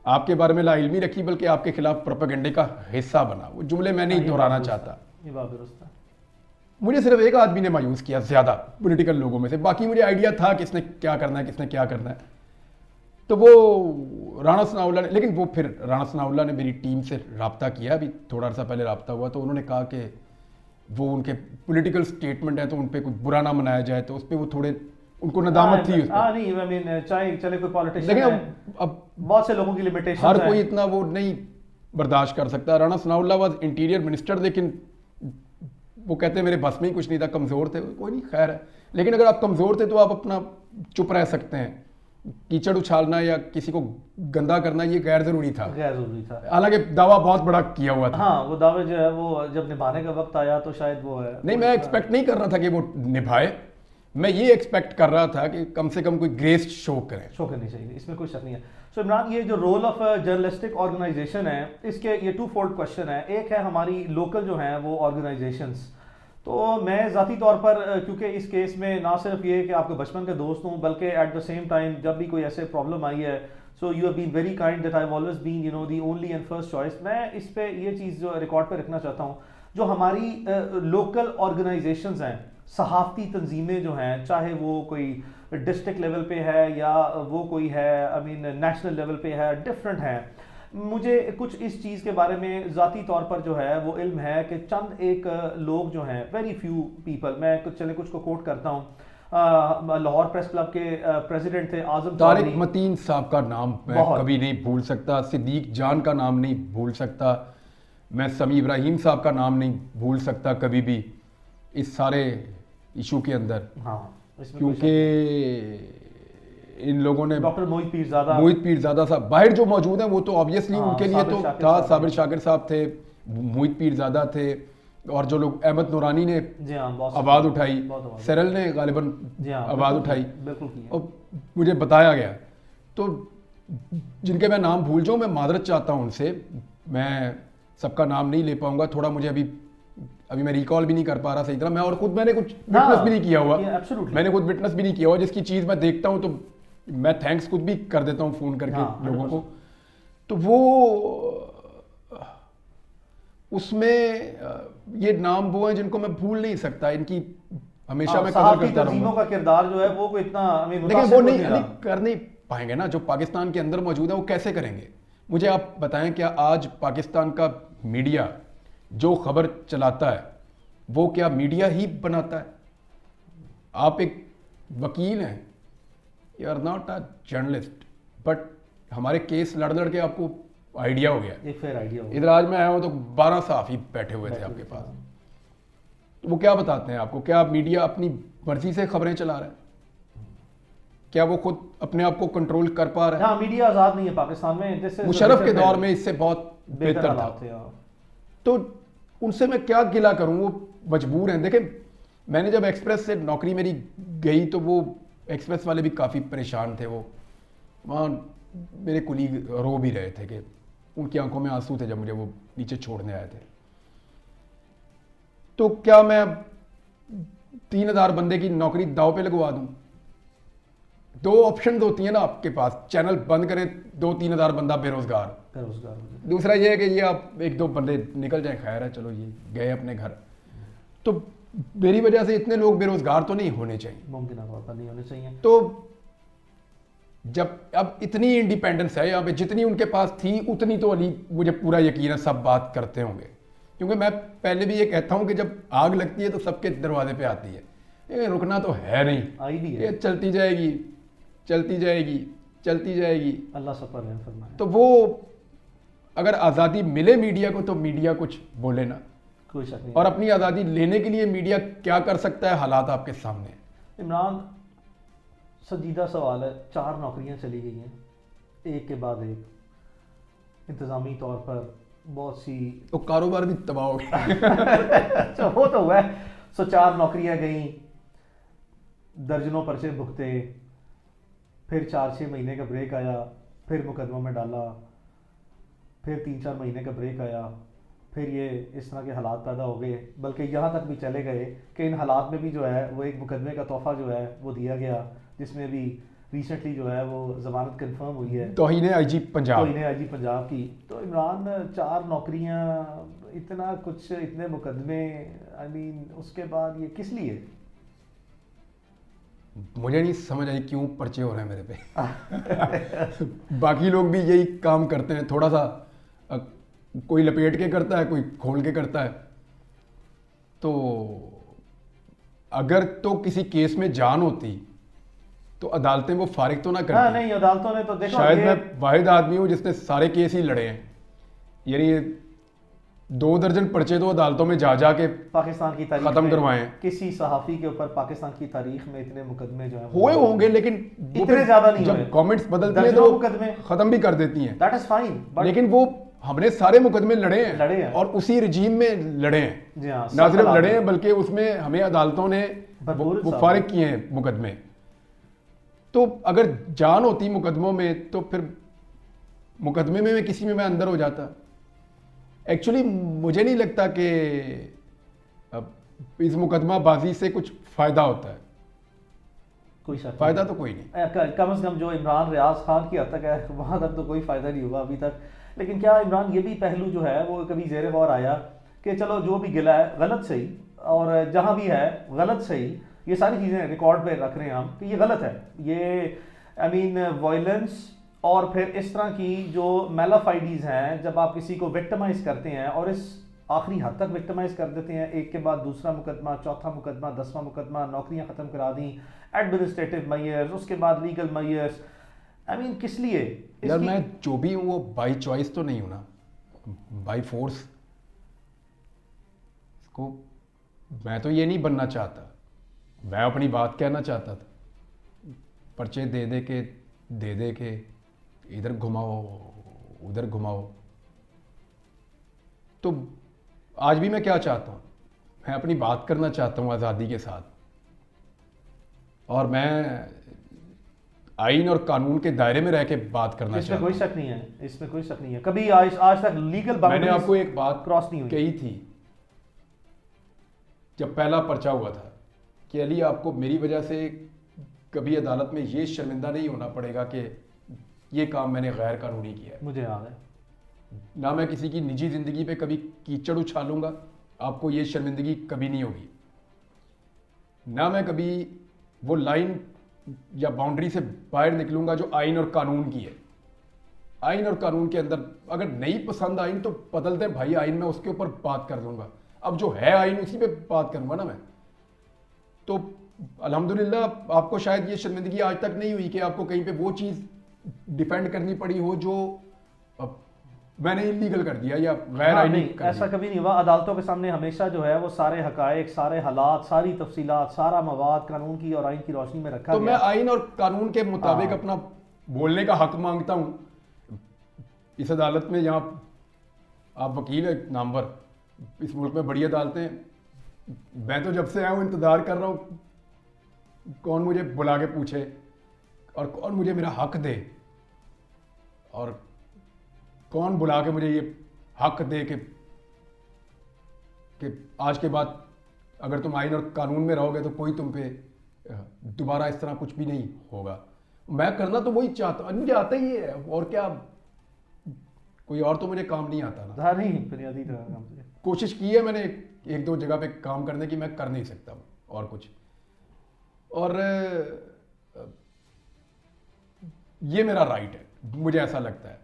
आपके बारे में लाइल्मी रखी बल्कि आपके खिलाफ प्रोपेगेंडे का हिस्सा बना। वो जुमले मैं नहीं दोहराना चाहता। ये बात दुरुस्त है। मुझे सिर्फ एक आदमी ने मायूस किया ज़्यादा पॉलिटिकल लोगों में से, बाकी मुझे आइडिया था किसने क्या करना है, किसने क्या करना है। तो वो राणा सनाउल्लाह ने, लेकिन वो फिर राणा सनाउल्लाह ने मेरी टीम से रब्ता किया, अभी थोड़ा सा पहले रब्ता हुआ, तो उन्होंने कहा कि वो उनके पॉलिटिकल स्टेटमेंट है तो उन पर कुछ बुरा ना मनाया जाए, तो उस पर वो थोड़े उनको नदामत थी उस पर। नहीं, I mean, चाहे चले कोई पॉलिटिशियन लेकिन है, अब बहुत से लोगों की लिमिटेशन हर कोई इतना वो नहीं बर्दाश्त कर सकता। Rana Sanaullah was interior minister, लेकिन वो कहते हैं मेरे बस में ही कुछ नहीं था, कमज़ोर थे। कोई नहीं, खैर है। लेकिन अगर आप कमज़ोर थे तो आप अपना चुप रह सकते हैं। कीचड़ उछालना या किसी को गंदा करना ये गैर ज़रूरी था, गैर जरूरी था। हालांकि दावा बहुत बड़ा किया हुआ था। हाँ, वो दावे जो है वो जब निभाने का वक्त आया तो शायद वो है नहीं, मैं एक्सपेक्ट नहीं कर रहा था कि वो निभाए, मैं ये एक्सपेक्ट कर रहा था कि कम से कम कोई ग्रेस शो करें। शो करनी चाहिए, इसमें कोई शक नहीं है। सो इमरान, ये जो रोल ऑफ जर्नलिस्टिक ऑर्गेनाइजेशन है, इसके ये टू फोल्ड क्वेश्चन है। एक है हमारी लोकल जो है वो ऑर्गेनाइजेशंस। तो मैं ज़ाती तौर पर, क्योंकि इस केस में ना सिर्फ ये कि आपके बचपन के दोस्त हूँ, बल्कि एट द सेम टाइम जब भी कोई ऐसे प्रॉब्लम आई है, so you have been very kind that I have always been you know the only and first choice. मैं इस पे ये चीज़ जो रिकॉर्ड पे रखना चाहता हूँ, जो हमारी लोकल ऑर्गेनाइजेशंस हैं, सहाफ़ती तंजीमें जो हैं, चाहे वो कोई डिस्ट्रिक्ट लेवल पे है या वो कोई है आई मीन नेशनल लेवल पे है, डिफरेंट है। मुझे कुछ इस चीज़ के बारे में ज़ाती तौर पर जो है वो इल्म है कि चंद एक लोग जो हैं, वेरी फ्यू पीपल, मैं कुछ को कोट करता हूँ। लाहौर प्रेस क्लब के प्रेसिडेंट थे आज़म तारिक चौधरी। मतीन साहब का नाम मैं कभी नहीं भूल सकता, सिद्दीक जान का नाम नहीं भूल सकता, मैं समी इब्राहिम साहब का नाम नहीं भूल सकता कभी भी इस सारे इशू के अंदर। हाँ, इसमें क्योंकि इन लोगों ने डॉक्टर मोहित पीरज़ादा साहब बाहर जो मौजूद हैं वो तो ऑब्वियसली हाँ, उनके लिए तो शाकिर था, साहब साबिर शाकिर साहब थे, मोहित पीरज़ादा थे, और जो लोग अहमद नूरानी ने जी हाँ आवाज़ उठाई, बहुत सरल ने गालिबन जी हाँ आवाज़ उठाई, बिल्कुल की है। और मुझे बताया गया। तो जिनके मैं नाम भूल जाऊँ, मैं मादरत चाहता हूँ उनसे, मैं सबका नाम नहीं ले पाऊंगा, थोड़ा मुझे अभी मैं रिकॉल भी नहीं कर पा रहा सही तरह। मैं और खुद मैंने कुछ विटनेस भी नहीं किया हुआ, मैंने खुद विटनेस भी नहीं किया हुआ, जिसकी चीज़ मैं देखता हूँ तो मैं थैंक्स खुद भी कर देता हूँ फ़ोन करके लोगों को। तो वो उसमें ये नाम वो हैं जिनको मैं भूल नहीं सकता, इनकी हमेशा मैं कदर करता रहूँगा। का किरदार जो है वो कोई इतना लेकिन वो नहीं कर नहीं पाएंगे ना, जो पाकिस्तान के अंदर मौजूद है वो कैसे करेंगे। मुझे आप बताएं, क्या आज पाकिस्तान का मीडिया जो खबर चलाता है वो क्या मीडिया ही बनाता है? आप एक वकील हैं, you are not a journalist, but हमारे केस लड़ लड़ के आपको आइडिया हो गया, एक फेयर आइडिया हो गया। इधर आज मैं आया हूँ तो 12 सहाफ़ी बैठे हुए थे आपके पास, तो वो क्या बताते हैं आपको? क्या मीडिया अपनी मर्जी से खबरें चला रहा है? क्या वो खुद अपने आप को कंट्रोल कर पा रहा है? हाँ, मीडिया आज़ाद नहीं है पाकिस्तान में। मुशर्रफ के दौर में इससे बहुत बेहतर था। तो उनसे मैं क्या गिला करूं, वो मजबूर हैं। देखें, मैंने जब एक्सप्रेस से नौकरी मेरी गई तो वो एक्सप्रेस वाले भी काफ़ी परेशान थे। वो वहाँ मेरे कुलीग रो भी रहे थे कि उनकी आंखों में आंसू थे जब मुझे वो नीचे छोड़ने आए थे। तो क्या मैं 3000 बंदे की नौकरी दाव पे लगवा दूं? दो ऑप्शन होती हैं ना आपके पास, चैनल बंद करें, 2-3 हज़ार बंदा बेरोजगार, दूसरा ये है कि ये आप 1-2 बंदे निकल जाए, खैर है, चलो ये गए अपने घर। तो मेरी वजह से इतने लोग बेरोजगार तो नहीं होने चाहिए, मुमकिन तौर पर नहीं होने चाहिए। तो जब अब इतनी इंडिपेंडेंस है यहाँ पे, जितनी उनके पास थी उतनी तो अली मुझे पूरा यकीन है सब बात करते होंगे। क्योंकि मैं पहले भी ये कहता हूँ कि जब आग लगती है तो सबके दरवाजे पे आती है, ये रुकना तो है नहीं, आई भी ये है। चलती जाएगी, चलती जाएगी, चलती जाएगी। अल्लाह सब पर रहम फरमाए। तो वो अगर आज़ादी मिले मीडिया को तो मीडिया कुछ बोले ना, कोई शक नहीं। और अपनी आज़ादी लेने के लिए मीडिया क्या कर सकता है, हालात आपके सामने हैं। इमरान, संजीदा सवाल है, 4 नौकरियां चली गई हैं एक के बाद एक, इंतज़ामी तौर पर बहुत सी तो कारोबार भी तबाह हो गया। अच्छा वो तो हुआ है। 4 नौकरियां गई, दर्जनों पर्चे भुगते, फिर 4-6 महीने का ब्रेक आया, फिर मुकदमा में डाला, फिर 3-4 महीने का ब्रेक आया, फिर ये इस तरह के हालात पैदा हो गए, बल्कि यहाँ तक भी चले गए कि इन हालात में भी जो है वो एक मुकदमे का तोहफा जो है वो दिया गया, जिसमें भी रिसेंटली जो है वो जमानत कंफर्म हुई है तौहीन आईजी पंजाब। तो इन्हें आईजी पंजाब की। तो इमरान, 4 नौकरियां, इतना कुछ, इतने मुकदमे, आई मीन उसके बाद ये किस लिए? मुझे नहीं समझ आई क्यों पर्चे हो रहे हैं मेरे पे। बाकी लोग भी यही काम करते हैं, थोड़ा सा कोई लपेट के करता है, कोई खोल के करता है। तो अगर तो किसी केस में जान होती तो अदालतें वो फारिग तो ना हाँ करती। नहीं, अदालतों ने तो देखो शायद ये मैं वाहिद आदमी हूँ जिसने सारे केस ही लड़े हैं, यानी 2 दर्जन पर्चे तो अदालतों में जा जा के पाकिस्तान की तारीख खत्म में करवाए हैं। किसी सहाफ़ी के ऊपर पाकिस्तान की तारीख में इतने मुकदमे जो हैं हुए होंगे, लेकिन वो इतने फिर ज्यादा नहीं हुए। जब गवर्नमेंट्स बदलती है दर्जनों तो मुकदमे, खत्म भी कर देती हैं। दैट इज फाइन, बट लेकिन वो हमने सारे मुकदमे लड़े लड़े हैं। हैं और उसी रजीम में लड़े हैं। जी हाँ, ना सब सिर्फ हालात लड़े में। हैं बल्कि उसमें हमें अदालतों ने भरपूर वो इंसाफ फारिग किए हैं मुकदमे। तो अगर जान होती मुकदमों में तो फिर मुकदमे में किसी में मैं अंदर हो जाता। एक्चुअली मुझे नहीं लगता कि इस मुकदमाबाजी से कुछ फायदा होता है, कोई शक फायदा तो कोई नहीं। कम से कम जो इमरान रियाज खान की हद तक है वहाँ तक तो कोई फ़ायदा नहीं हुआ अभी तक। लेकिन क्या इमरान, ये भी पहलू जो है वो कभी ज़ेर गौर आया कि चलो जो भी गिला है गलत सही, और जहाँ भी है गलत सही, ये सारी चीज़ें रिकॉर्ड पे रख रहे हैं हम कि ये गलत है, ये आई मीन वायलेंस, और फिर इस तरह की जो मेलाफाइडीज़ हैं, जब आप किसी को विक्टिमाइज़ करते हैं और इस आखिरी हद तक विक्टिमाइज कर देते हैं, एक के बाद दूसरा मुकदमा, चौथा मुकदमा, 10वां मुकदमा, नौकरियां ख़त्म करा दी, एडमिनिस्ट्रेटिव मैयर्स, उसके बाद लीगल मैयर्स, आई मीन किस लिए? यार मैं जो भी हूँ वो बाई चॉइस तो नहीं हूँ ना, बाई फोर्स। इसको मैं तो ये नहीं बनना चाहता, मैं अपनी बात कहना चाहता था। पर्चे दे दे के इधर घुमाओ उधर घुमाओ। तो आज भी मैं क्या चाहता हूँ, मैं अपनी बात करना चाहता हूँ आज़ादी के साथ, और मैं आइन और कानून के दायरे में रह के बात करना इसमें चाहता कोई हूँ। शक नहीं है, इसमें कोई शक नहीं है। कभी आज तक लीगल मैंने आपको एक बात क्रॉस नहीं हुई। कही थी जब पहला पर्चा हुआ था कि अली, आपको मेरी वजह से कभी अदालत में ये शर्मिंदा नहीं होना पड़ेगा कि ये काम मैंने गैर कानूनी किया है। मुझे याद है। ना मैं किसी की निजी ज़िंदगी पे कभी कीचड़ उछालूंगा, आपको ये शर्मिंदगी कभी नहीं होगी। ना मैं कभी वो लाइन या बाउंड्री से बाहर निकलूंगा जो आइन और कानून की है। आइन और कानून के अंदर अगर नहीं पसंद आइन तो बदल दें भाई आइन, में उसके ऊपर बात कर दूंगा। अब जो है आइन उसी पे बात करूंगा ना मैं। तो अल्हम्दुलिल्लाह आपको शायद ये शर्मिंदगी आज तक नहीं हुई कि आपको कहीं पे वो चीज़ डिफेंड करनी पड़ी हो जो मैंने इलीगल कर दिया या गैर हाँ, आईनी नहीं, कर ऐसा दिया। कभी नहीं हुआ। अदालतों के सामने हमेशा जो है वो सारे हकायक, सारे हालात, सारी तफसीलात, सारा मवाद कानून की और आइन की रोशनी में रखा तो गया। मैं आइन और कानून के मुताबिक हाँ। अपना बोलने का हक मांगता हूँ इस अदालत में। यहाँ आप वकील है नामवर, इस मुल्क में बड़ी अदालतें हैं। मैं तो जब से आया हूँ इंतज़ार कर रहा हूँ कौन मुझे बुला के पूछे और कौन मुझे मेरा हक दे, और कौन बुला के मुझे ये हक दे कि आज के बाद अगर तुम आइन और कानून में रहोगे तो कोई तुम पे दोबारा इस तरह कुछ भी नहीं होगा। मैं करना तो वही चाहता हूँ, मुझे आता ही है, और क्या, कोई और तो मुझे काम नहीं आता ना। हाँ, नहीं बुनियादी तरह काम से। कोशिश की है मैंने एक दो जगह पे काम करने की, मैं कर नहीं सकता हूँ और कुछ। और ये मेरा राइट है, मुझे ऐसा लगता है,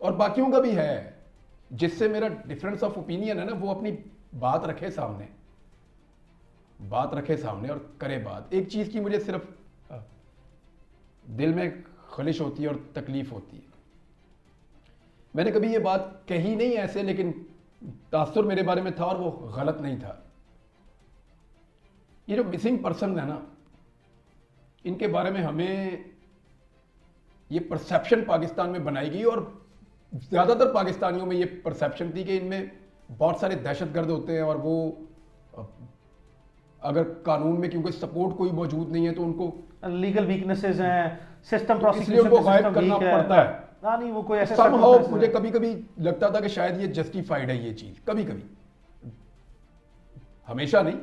और बाकियों का भी है। जिससे मेरा डिफरेंस ऑफ ओपिनियन है ना, वो अपनी बात रखे सामने और करे बात। एक चीज़ की मुझे सिर्फ दिल में खलिश होती है और तकलीफ होती है। मैंने कभी ये बात कही नहीं ऐसे, लेकिन तासुर मेरे बारे में था और वो गलत नहीं था। ये जो मिसिंग पर्सन है ना, इनके बारे में हमें ये परसेप्शन पाकिस्तान में बनाई गई, और ज़्यादातर पाकिस्तानियों में ये परसेप्शन थी कि इनमें बहुत सारे दहशतगर्द होते हैं, और वो अगर कानून में क्योंकि सपोर्ट कोई मौजूद नहीं है तो उनको लीगल वीकनेसेस हैं, सिस्टम इसलिए प्रोसिक्यूशन उनको गायब करना पड़ता है। हाँ नहीं, वो कोई ऐसे Somehow मुझे कभी कभी लगता था कि शायद ये जस्टिफाइड है ये चीज, कभी कभी, हमेशा नहीं।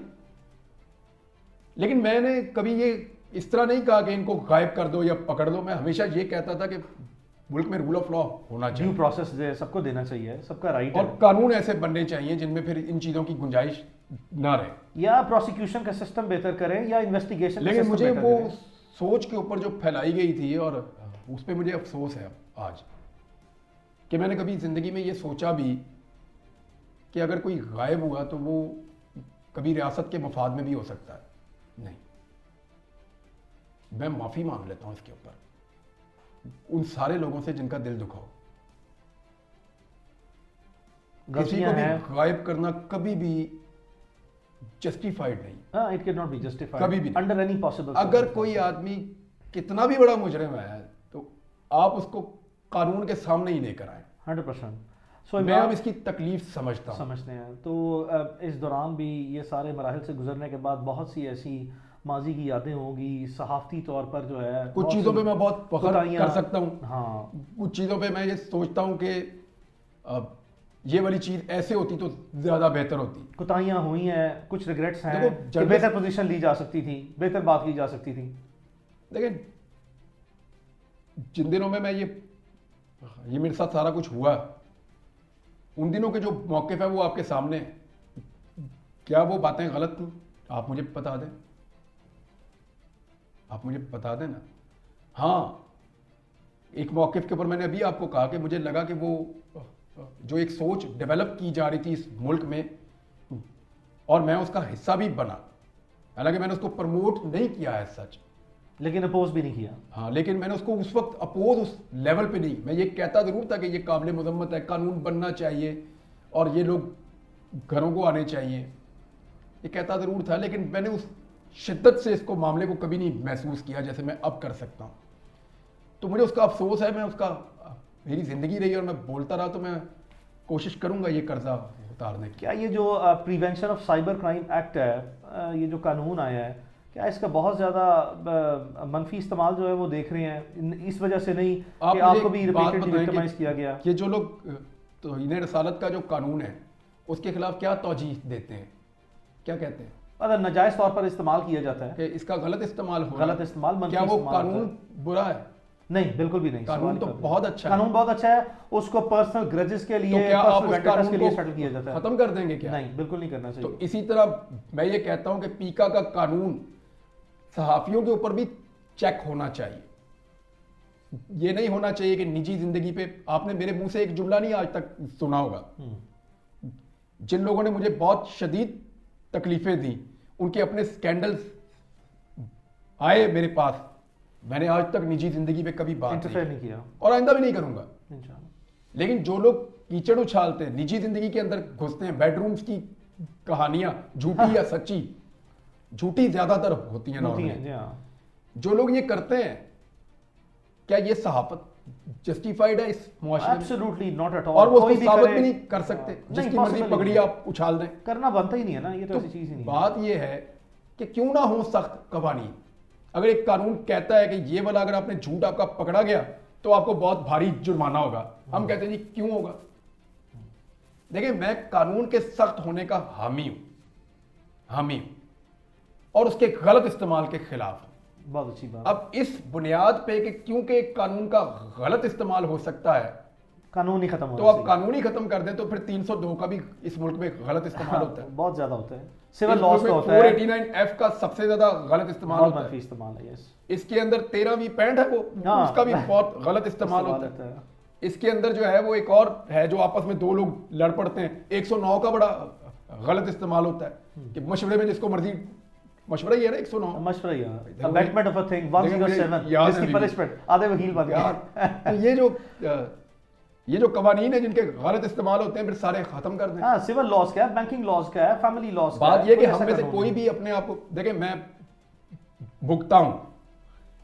लेकिन मैंने कभी ये इस तरह नहीं कहा कि इनको गायब कर दो या पकड़ दो। मैं हमेशा ये कहता था कि मुल्क में रूल ऑफ लॉ होना ड्यू चाहिए, प्रोसेस सबको देना चाहिए, सबका राइट और है। कानून ऐसे बनने चाहिए जिनमें फिर इन चीजों की गुंजाइश ना रहे। या प्रोसिक्यूशन का सिस्टम बेहतर करें या इन्वेस्टिगेशन का लेकिन सिस्टम मुझे बेहतर वो करें। सोच के ऊपर जो फैलाई गई थी, और उस पर मुझे अफसोस है आज कि मैंने कभी जिंदगी में ये सोचा भी कि अगर कोई गायब हुआ तो वो कभी रियासत के मफाद में भी हो सकता है। नहीं, मैं माफी मांग लेता हूं इसके ऊपर उन सारे लोगों से जिनका दिल दुखा हो। किसी को गलतियां भी हैं, गायब करना कभी भी जस्टिफाइड नहीं, हाँ, it can not be justified कभी भी नहीं। Under any possible. अगर कोई आदमी कितना भी बड़ा मुजरिम है तो आप उसको कानून के सामने ही लेकर आए। 100%। सो मैं अब इसकी तकलीफ समझता हूँ। समझते हैं। तो इस दौरान भी ये सारे मराहल से गुजरने के बाद बहुत सी ऐसी माजी की यादें होंगी, सहाफ़ती तौर पर जो है कुछ चीज़ों पे मैं बहुत फख्र कोताहियां- कर सकता हूँ, हाँ, कुछ चीज़ों पे मैं ये सोचता हूँ कि ये वाली चीज़ ऐसे होती तो ज़्यादा बेहतर होती। कोताहियां हुई हैं, कुछ रिग्रेट्स हैं देखो, कि जर्नलिस्ट- बेहतर पोजीशन ली जा सकती थी, बेहतर बात की जा सकती थी। लेकिन जिन दिनों में मैं ये मेरे साथ सारा कुछ हुआ, उन दिनों के जो मौक़िफ़ है वो आपके सामने है। क्या वो बातें गलत थी? आप मुझे बता दें, आप मुझे बता दें ना। हाँ, एक मौक़िफ़ के ऊपर मैंने अभी आपको कहा कि मुझे लगा कि वो जो एक सोच डेवलप की जा रही थी इस मुल्क में, और मैं उसका हिस्सा भी बना, हालांकि मैंने उसको प्रमोट नहीं किया है सच, लेकिन अपोज भी नहीं किया। हाँ, लेकिन मैंने उसको उस वक्त अपोज उस लेवल पे नहीं। मैं ये कहता ज़रूर था कि ये काबिल मजम्मत है, कानून बनना चाहिए और ये लोग घरों को आने चाहिए, ये कहता ज़रूर था, लेकिन मैंने उस शिद्दत से इसको मामले को कभी नहीं महसूस किया जैसे मैं अब कर सकता हूँ। तो मुझे उसका अफसोस है। मैं उसका, मेरी ज़िंदगी रही और मैं बोलता रहा, तो मैं कोशिश करूँगा ये कर्जा उतारने की। क्या ये जो prevention of cyber crime act है, ये जो कानून आया है, क्या इसका बहुत ज़्यादा मनफी इस्तेमाल जो है वो देख रहे हैं, इस वजह से नहीं कि आपको भी रिपीटेडली विक्टिमाइज किया गया? ये जो लोग तौहीन रसालत का जो कानून है उसके खिलाफ क्या तौजीह देते हैं, क्या कहते हैं? अगर नाजायज़ तौर पर इस्तेमाल किया जाता है, कि इसका गलत इस्तेमाल हो रहा है। गलत इस्तेमाल, मनफी क्या वो इस्तेमाल कानून होता है? बुरा है? नहीं, बिल्कुल भी नहीं। कानून सवाल तो ही कर बहुत दिया। अच्छा है। कानून बहुत अच्छा है, उसको पर्सनल ग्रजेस के तो लिए, क्या आप पर्सनल उस वेंडेटास कानून के लिए को सेटल किया जाता है? खत्म कर देंगे क्या? नहीं, बिल्कुल नहीं करना तो चाहिए। इसी तरह मैं ये कहता हूं कि पीका का कानून सहाफियों के ऊपर भी चेक होना चाहिए। ये नहीं होना चाहिए कि निजी जिंदगी पे, आपने मेरे मुंह से एक जुमला नहीं आज तक सुना होगा, जिन लोगों ने मुझे बहुत शदीद तकलीफें दी, उनके अपने स्कैंडल्स आए मेरे पास, मैंने आज तक निजी जिंदगी पे कभी बात इंटरफेयर नहीं किया, और आइंदा भी नहीं करूंगा। इंशाल्लाह। लेकिन जो लोग कीचड़ उछालते हैं, निजी जिंदगी के अंदर घुसते हैं, बेडरूम्स की कहानियां झूठी या सच्ची, झूठी ज्यादातर होती हैं होती normally। हैं, जी हाँ। जो लोग ये करते हैं, क्या ये सहाफत जस्टिफाइड है इस मुआशरे में? Absolutely not at all. और वो कोई उसको भी साबित करे- भी नहीं कर सकते, नहीं, जिसकी मर्जी possible पगड़ी नहीं है। आप उछाल दें। करना बनता ही नहीं है ना, ये तो तो ऐसी चीज ही नहीं है। बात ये है कि क्यों ना हो सख्त कवानीन। अगर एक कानून कहता है कि ये वाला अगर आपने झूठ आपका पकड़ा गया तो आपको बहुत भारी जुर्माना होगा, हम कहते हैं जी क्यों होगा? देखिए, मैं कानून के सख्त होने का हामी हूं और उसके गलत इस्तेमाल के खिलाफ हूं। बहुत अच्छी बात। अब इस बुनियाद पे कि क्योंकि एक कानून का गलत इस्तेमाल हो सकता है, कानून ही खत्म तो होना आप कानून ही खत्म कर दें, तो फिर 302 का भी इस मुल्क में गलत इस्तेमाल होता है। बहुत ज्यादा होता है। सिविल लॉस का होता है, 489F का सबसे ज्यादा गलत इस्तेमाल बहुत होता मनफी है। इस्तेमाल है। यस, इसके अंदर 13वीं पैंट है वो, हाँ। उसका भी बहुत गलत इस्तेमाल होता है। इसके अंदर जो है वो एक और है जो आपस में दो लोग लड़ पड़ते हैं, 109 का बड़ा गलत इस्तेमाल होता है कि मशवरे में जिसको मर्जी, मशवरा ही है ना 109, मशवरा ही है, अबैटमेंट ऑफ अ थिंग 107 याद है जिसकी अभी। पनिशमेंट आधे वकील बन यार गए। तो ये जो कवानीन है जिनके गलत इस्तेमाल होते हैं फिर सारे खत्म कर दें। हाँ, सिविल लॉज का है, बैंकिंग लॉज का है, फैमिली लॉज का बात है, ये कि कोई ऐसा हम में से कानून कोई नहीं। भी अपने आप को देखें, मैं भुगता हूं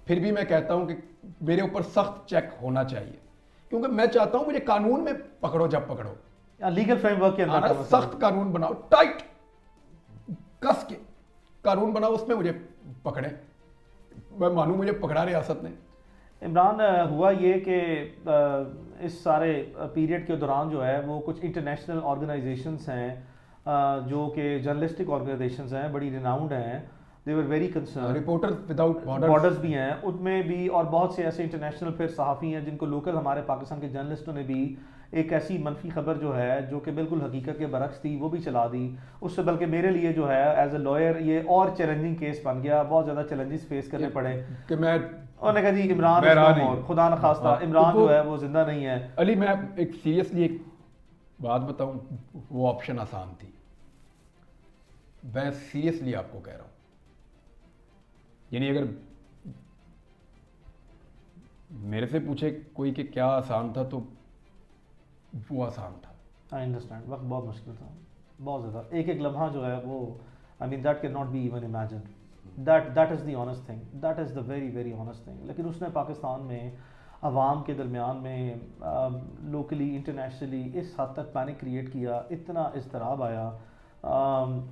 फिर भी मैं कहता हूं कि मेरे ऊपर सख्त चेक होना चाहिए, क्योंकि मैं चाहता हूं मुझे कानून में पकड़ो, जब पकड़ो लीगल फ्रेमवर्क के अंदर का मसला। सख्त कानून बनाओ, टाइट कस के कानून बनाओ, उसमें मुझे पकड़े, मैं मानूं मुझे पकड़ा रियासत ने। इमरान, हुआ ये कि इस सारे पीरियड के दौरान जो है वो कुछ इंटरनेशनल ऑर्गेनाइजेशंस हैं जो कि जर्नलिस्टिक ऑर्गेनाइजेशंस हैं, बड़ी रिनाउंड हैं, they were very concern, reporters without borders भी हैं उनमें भी, और बहुत से ऐसे इंटरनेशनल फिर सहाफ़ी हैं जिनको लोकल हमारे पाकिस्तान के जर्नलिस्टों ने भी एक ऐसी मनफी खबर जो है जो कि बिल्कुल हकीकत के बरक्स थी वो भी चला दी। उससे बल्कि मेरे लिए जो है एज ए लॉयर ये और चैलेंजिंग केस बन गया, बहुत ज़्यादा चैलेंजेस फेस करने पड़े कि मैं उन्होंने कहा जी इमरान खुदा न खास्ता हाँ, इमरान तो जो है वो जिंदा नहीं है। अली मैं एक सीरियसली एक बात बताऊं, वो ऑप्शन आसान थी, मैं सीरियसली आपको कह रहा हूं, यानी अगर मेरे से पूछे कोई कि क्या आसान था तो वो आसान था। आई अंडरस्टैंड, वक्त बहुत मुश्किल था, बहुत ज़्यादा, एक एक लम्हा जो है वो I mean that can not be even imagine, that is the honest thing, that is the very very honest thing. लेकिन उसने पाकिस्तान में अवाम के दरमियान में लोकली इंटरनेशनली इस हद तक पैनिक क्रिएट किया, इतना इज़्तिराब आया,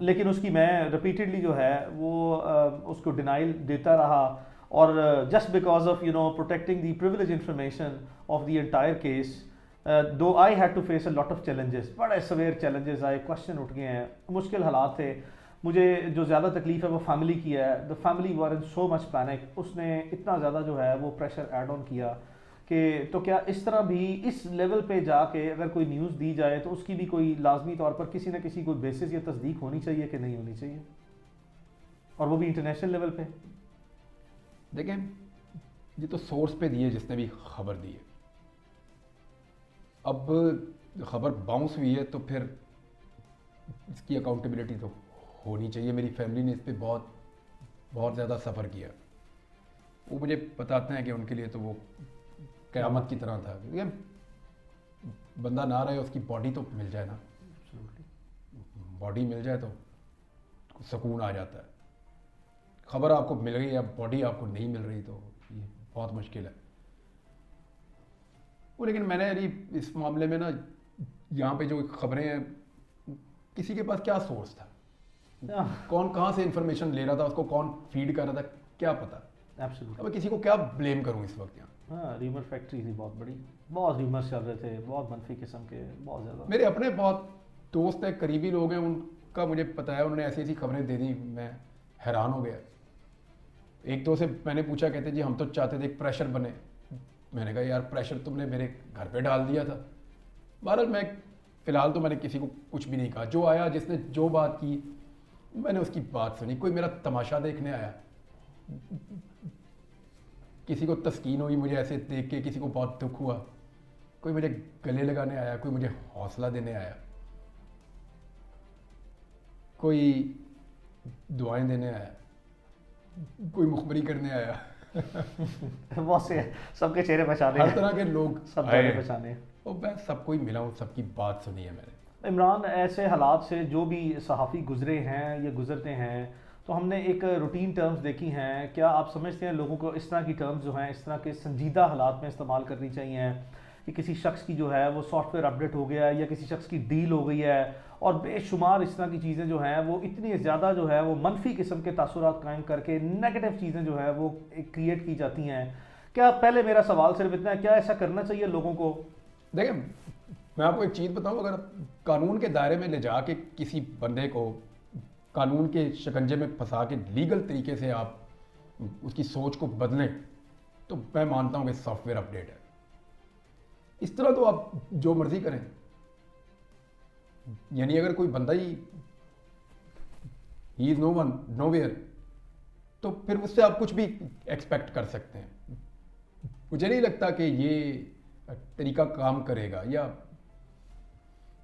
लेकिन उसकी मैं रिपीटेडली जो है वो उसको डिनाइल देता रहा, और just because of you know protecting the privilege information of the entire case, though I had to face a lot of challenges, बड़े सवेयर चैलेंजेस आए, क्वेश्चन उठ गए हैं, मुश्किल हालात थे। मुझे जो ज़्यादा तकलीफ है वो फैमिली की है, the family were in so much panic, उसने इतना ज़्यादा जो है वो प्रेशर ऐड ऑन किया कि तो क्या इस तरह भी इस लेवल पे जाके अगर कोई न्यूज़ दी जाए तो उसकी भी कोई लाजमी तौर पर किसी न किसी कोई बेसिस या तस्दीक होनी चाहिए कि नहीं होनी चाहिए, और वो भी इंटरनेशनल लेवल पे। देखें, ये तो सोर्स पे दिए जिसने भी खबर दी है, अब खबर बाउंस हुई है तो फिर इसकी अकाउंटेबिलिटी तो होनी चाहिए। मेरी फैमिली ने इस पर बहुत बहुत ज़्यादा सफ़र किया, वो मुझे बताते हैं कि उनके लिए तो वो क़यामत की तरह था, क्योंकि बंदा ना रहे उसकी बॉडी तो मिल जाए ना, बॉडी मिल जाए तो सुकून आ जाता है। खबर आपको मिल गई या बॉडी आपको नहीं मिल रही तो ये बहुत मुश्किल है वो। लेकिन मैंने अभी इस मामले में ना, यहाँ पे जो खबरें हैं, किसी के पास क्या सोर्स था, कौन कहाँ से इंफॉर्मेशन ले रहा था, उसको कौन फीड कर रहा था, क्या पता। एब्सोल्युटली, अब किसी को क्या ब्लेम करूँ इस वक्त यहाँ। हाँ, र्यूमर फैक्ट्री थी बहुत बड़ी, बहुत र्यूमर्स चल रहे थे, बहुत मनफी किस्म के, बहुत ज़्यादा। मेरे अपने बहुत दोस्त हैं, करीबी लोग हैं, उनका मुझे पता है, उन्होंने ऐसी ऐसी खबरें दे दी, मैं हैरान हो गया। एक दो से मैंने पूछा, कहते जी हम तो चाहते थे एक प्रेशर बने। मैंने कहा यार प्रेशर तुमने मेरे घर पे डाल दिया था। बहरहाल मैं फ़िलहाल तो मैंने किसी को कुछ भी नहीं कहा, जो आया जिसने जो बात की मैंने उसकी बात सुनी। कोई मेरा तमाशा देखने आया, किसी को तस्कीन हुई मुझे ऐसे देख के, किसी को बहुत दुख हुआ, कोई मुझे गले लगाने आया, कोई मुझे हौसला देने आया, कोई दुआएं देने आया, कोई मुखबरी करने आया। बहुत से सबके चेहरे पहचाने, हर तरह के लोग सब चेहरे पहचाने, और मैं सबको ही मिला हूँ, सबकी बात सुनी है मैंने। इमरान, ऐसे हालात से जो भी सहाफ़ी गुजरे हैं या गुजरते हैं, तो हमने एक रूटीन टर्म्स देखी हैं, क्या आप समझते हैं लोगों को इस तरह की टर्म्स जो हैं इस तरह के संजीदा हालात में इस्तेमाल करनी चाहिए कि किसी शख्स की जो है वो सॉफ्टवेयर अपडेट हो गया है या किसी शख्स की डील हो गई है, और बेशुमार इस तरह की चीज़ें जो हैं वो इतनी ज़्यादा जो है वो मनफी किस्म के तासुरात कायम करके नेगेटिव चीज़ें जो है वो क्रिएट की जाती हैं? क्या, पहले मेरा सवाल सिर्फ इतना है, क्या ऐसा करना चाहिए लोगों को? देखें, मैं आपको एक चीज़ बताऊं, अगर कानून के दायरे में ले जाके किसी बंदे को कानून के शिकंजे में फंसा के लीगल तरीके से आप उसकी सोच को बदलें, तो मैं मानता हूं कि सॉफ्टवेयर अपडेट है। इस तरह तो आप जो मर्जी करें, यानी अगर कोई बंदा he is no one nowhere, तो फिर उससे आप कुछ भी एक्सपेक्ट कर सकते हैं। मुझे नहीं लगता कि ये तरीका काम करेगा, या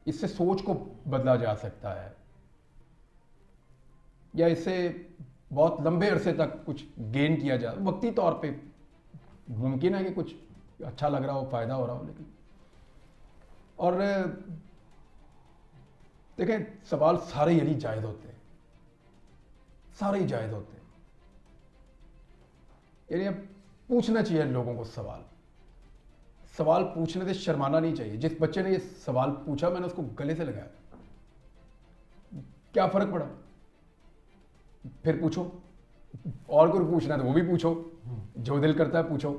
इससे सोच को बदला जा सकता है, या इससे बहुत लंबे अरसे तक कुछ गेन किया जा, वक्ती तौर पे मुमकिन है कि कुछ अच्छा लग रहा हो, फायदा हो रहा हो, लेकिन और देखें सवाल सारे यही जायज़ होते हैं, सारे ही जायज़ होते हैं। यानी अब पूछना चाहिए लोगों को सवाल, सवाल पूछने से शर्माना नहीं चाहिए। जिस बच्चे ने ये सवाल पूछा मैंने उसको गले से लगाया, क्या फर्क पड़ा, फिर पूछो, और कोई पूछना है तो वो भी पूछो, जो दिल करता है पूछो,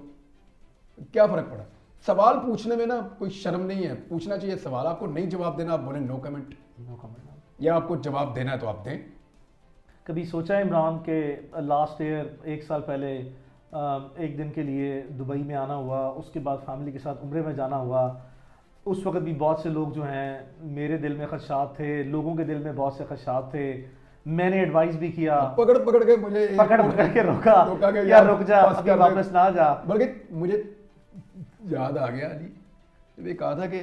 क्या फर्क पड़ा। सवाल पूछने में ना कोई शर्म नहीं है, पूछना चाहिए सवाल। आपको नहीं जवाब देना आप बोले नो कमेंट, या आपको जवाब देना है तो आप दें। कभी सोचा है इमरान के लास्ट ईयर 1 साल पहले एक दिन के लिए दुबई में आना हुआ, उसके बाद फैमिली के साथ उम्रे में जाना हुआ, उस वक्त भी बहुत से लोग जो हैं, मेरे दिल में खदशात थे, लोगों के दिल में बहुत से खदशात थे, मैंने एडवाइस भी किया, पकड़ पकड़ के मुझे पकड़ के रोका के या रुक जा, अभी वापस ना जा। बल्कि मुझे याद आ गया अली, ये कहा था कि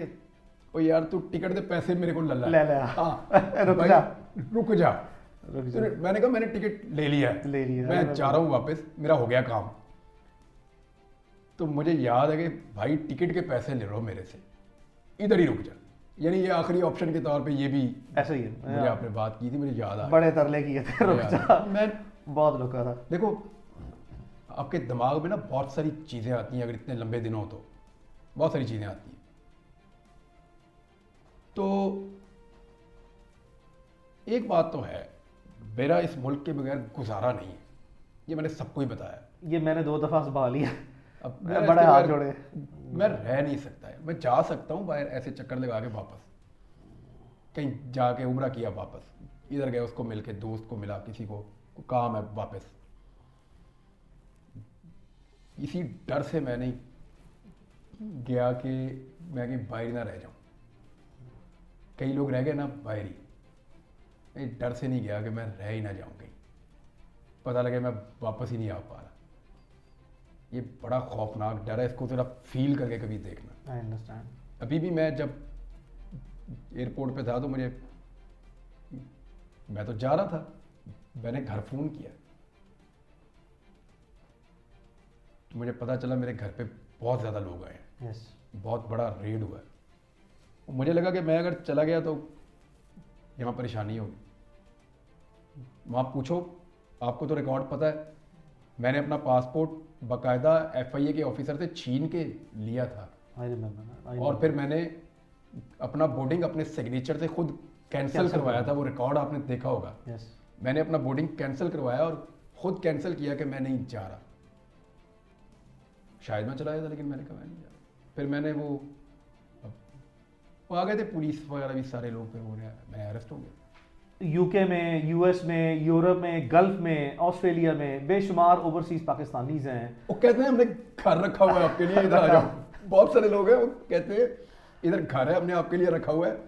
ओ यार तू टिकट दे पैसे मेरे को ले ले रुक जा। मैंने कहा मैंने टिकट ले लिया मैं जा रहा हूँ वापस, मेरा हो गया काम। तो मुझे याद है कि भाई टिकट के पैसे ले लो मेरे से, इधर ही रुक जा। यानी ये आखिरी ऑप्शन के तौर पे ये भी ऐसा ही है। मुझे आपने बात की थी, मुझे याद आ बड़े तरले किए थे, रुक जा। मैं बहुत रुका था। देखो आपके दिमाग में ना बहुत सारी चीज़ें आती हैं, अगर इतने लंबे दिन हो तो बहुत सारी चीज़ें आती हैं। तो एक बात तो है, मेरा इस मुल्क के बगैर गुजारा नहीं है, ये मैंने सबको ही बताया। ये मैंने 2 दफ़ा संभाल लिया, अब बड़े हाथ जोड़े। मैं रह नहीं सकता है, मैं जा सकता हूँ बाहर ऐसे चक्कर लगा के वापस, कहीं जाके उम्रा किया वापस, इधर गए उसको मिल के, दोस्त को मिला, किसी को काम है वापस। इसी डर से मैं नहीं गया कि मैं कहीं बाहर ना रह जाऊं। कई लोग रह गए ना बाहर ही, मैं डर से नहीं गया कि मैं रह ही ना जाऊं कहीं, पता लगे मैं वापस ही नहीं आ पा रहा। ये बड़ा खौफनाक डर है, इसको थोड़ा फील करके कभी देखना। I understand. अभी भी मैं जब एयरपोर्ट पे था तो मैं तो जा रहा था, मैंने घर फ़ोन किया तो मुझे पता चला मेरे घर पे बहुत ज़्यादा लोग आए हैं। यस। बहुत बड़ा रेड हुआ है। मुझे लगा कि मैं अगर चला गया तो यहाँ परेशानी होगी। वहाँ पूछो, आपको तो रिकॉर्ड पता है, मैंने अपना पासपोर्ट बाकायदा FIA के ऑफिसर से छीन के लिया था, और फिर मैंने अपना बोर्डिंग अपने सिग्नेचर से खुद कैंसिल करवाया था। वो रिकॉर्ड आपने देखा होगा। यस। मैंने अपना बोर्डिंग कैंसिल करवाया और खुद कैंसिल किया कि मैं नहीं जा रहा। शायद मैं चला गया था, लेकिन मैंने कहा मैं नहीं जा रहा। फिर मैंने वो आ गए थे पुलिस वगैरह भी सारे लोग, फिर हो गया, मैं अरेस्ट हो गया। यूके में, US में, यूरोप में, गल्फ में, ऑस्ट्रेलिया में बेशुमार ओवरसीज पाकिस्तानीज हैं। वो कहते हैं हमने घर रखा हुआ है आपके लिए, इधर आ जाओ। बहुत सारे लोग हैं वो कहते हैं इधर घर है हमने आपके लिए रखा हुआ है,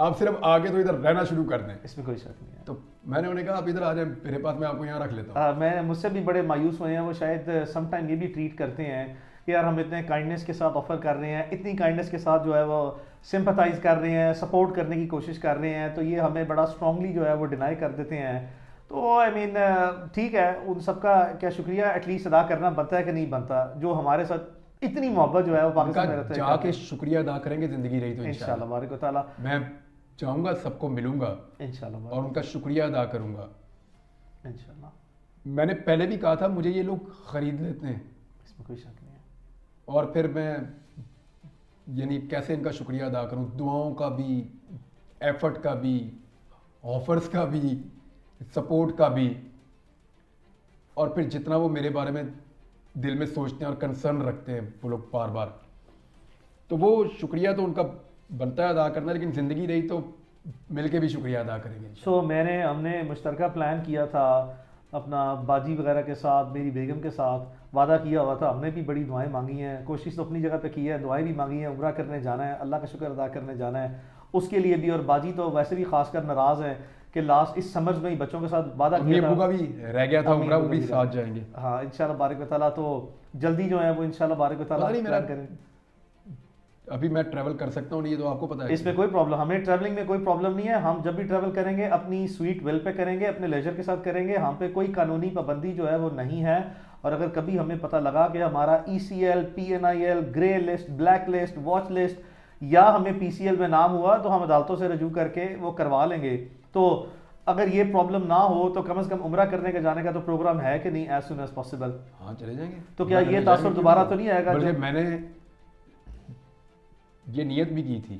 आप सिर्फ आगे तो इधर रहना शुरू कर दें। इसमें कोई शक नहीं है। तो मैंने उन्हें कहा आप इधर आ जाए मेरे पास, मैं आपको यहाँ रख लेता हूँ। मैं मुझसे भी बड़े मायूस हुए हैं, वो शायद समटाइम ये भी ट्रीट करते हैं कि यार हम इतने काइंडनेस के साथ ऑफर कर रहे हैं, इतनी काइंडनेस के साथ जो है वो सिंपथाइज कर रहे हैं, सपोर्ट करने की कोशिश कर रहे हैं, तो ये हमें बड़ा स्ट्रांगली जो है वो डिनाई कर देते हैं। तो आई मीन ठीक है, उन सबका क्या शुक्रिया एटलीस्ट अदा करना बनता है कि नहीं बनता, जो हमारे साथ इतनी मोहब्बत जो है वो पाकिस्तान में रहते हैं। जाके शुक्रिया अदा करेंगे जिंदगी रही तो इंशाल्लाह बारिक व तआला। मैं चाहूँगा सबको मिलूंगा इंशाल्लाह और उनका शुक्रिया अदा करूँगा। इंशाल्लाह। मैंने पहले भी कहा था मुझे ये लोग ख़रीद लेते हैं, इसमें कोई शक नहीं है। और फिर मैं यानी कैसे इनका शुक्रिया अदा करूँ, दुआओं का भी, एफर्ट का भी, ऑफर्स का भी, सपोर्ट का भी, और फिर जितना वो मेरे बारे में दिल में सोचते हैं और कंसर्न रखते हैं वो लोग बार बार, तो वो शुक्रिया तो उनका बनता है अदा करना, लेकिन ज़िंदगी रही तो मिलके भी शुक्रिया अदा करेंगे। हमने मुश्तरका प्लान किया था अपना बाजी वगैरह के साथ, मेरी बेगम के साथ वादा किया हुआ था, हमने भी बड़ी दुआएं मांगी हैं, कोशिश तो अपनी जगह पे की है, दुआएं भी मांगी हैं, उम्रा करने जाना है, अल्लाह का शुक्र अदा करने जाना है, उसके लिए भी। और बाजी तो वैसे भी खासकर नाराज़ हैं कि लास्ट इस समर्स में ही बच्चों के साथ वादा किया था, का भी रह गया था उम्रा, वो भी साथ जाएंगे। हाँ इंशाल्लाह बारिक व तआला। तो जल्दी जो है वो इंशाल्लाह बारिक व तआला प्लान करेंगे। अभी मैं ट्रैवल कर सकता हूँ, ये तो आपको पता है। इसमें कोई प्रॉब्लम, हमें ट्रैवलिंग में कोई प्रॉब्लम नहीं है। हम जब भी ट्रैवल करेंगे अपनी स्वीट विल पे करेंगे, अपने लेजर के साथ करेंगे। हम पे कोई कानूनी पाबंदी जो है वो नहीं है। और अगर कभी हमें पता लगा कि हमारा ECL, PNIL, grey list, black list, watch list या हमें PCL में नाम हुआ तो हम अदालतों से रजू करके वो करवा लेंगे। तो अगर ये प्रॉब्लम ना हो तो कम से कम उम्रा करने का जाने का तो प्रोग्राम है कि नहीं, एज सुन एज पॉसिबल। हाँ चले जाएंगे। तो क्या ये तासुर दोबारा तो नहीं आएगा? बल्कि मैंने ये नियत भी की थी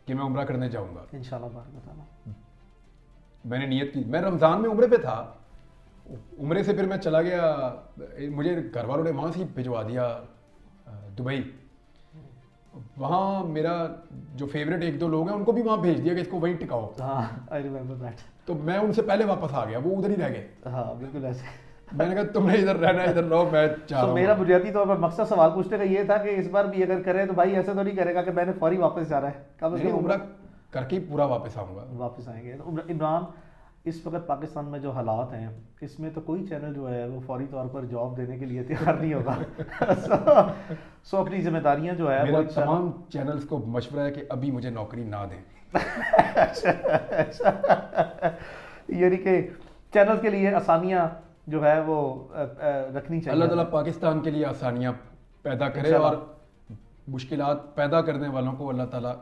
कि मैं उम्रा करने जाऊंगा इंशाल्लाह बात बताना। मैंने नियत की, मैं रमज़ान में उम्रे पे था, उम्रे से फिर मैं चला गया, मुझे घर वालों ने वहाँ से ही भिजवा दिया दुबई। वहाँ मेरा जो फेवरेट एक दो लोग हैं उनको भी वहाँ भेज दिया कि इसको वहीं टिकाओ। हाँ, आई रिमेंबर दैट। तो मैं उनसे पहले वापस आ गया, वो उधर ही रह गए। हाँ बिल्कुल ऐसे। मैंने कहा तुम्हें इधर रहना, इधर रहो, मैं चाह रहा हूँ। मेरा बुनियादी तौर पर मकसद सवाल पूछने का ये था कि इस बार भी अगर करे तो भाई ऐसे तो नहीं करेगा कि मैंने फौरी वापस जाना है। कब से उम्रा करके ही पूरा वापस आऊँगा। वापस आएंगे। तो इमरान, इस वक्त पाकिस्तान में जो हालात हैं इसमें तो कोई चैनल जो है वो फौरी तौर पर जॉब देने के लिए तैयार नहीं होगा। सो अपनी जिम्मेदारियां जो है मेरा तमाम चैनल्स को मशवरा है कि अभी मुझे नौकरी ना दें। यानी कि चैनल के लिए आसानियां जो है वो रखनी चाहिए। अल्लाह ताला पाकिस्तान के लिए आसानियां पैदा करे और मुश्किलात पैदा करने वालों को अल्लाह ताला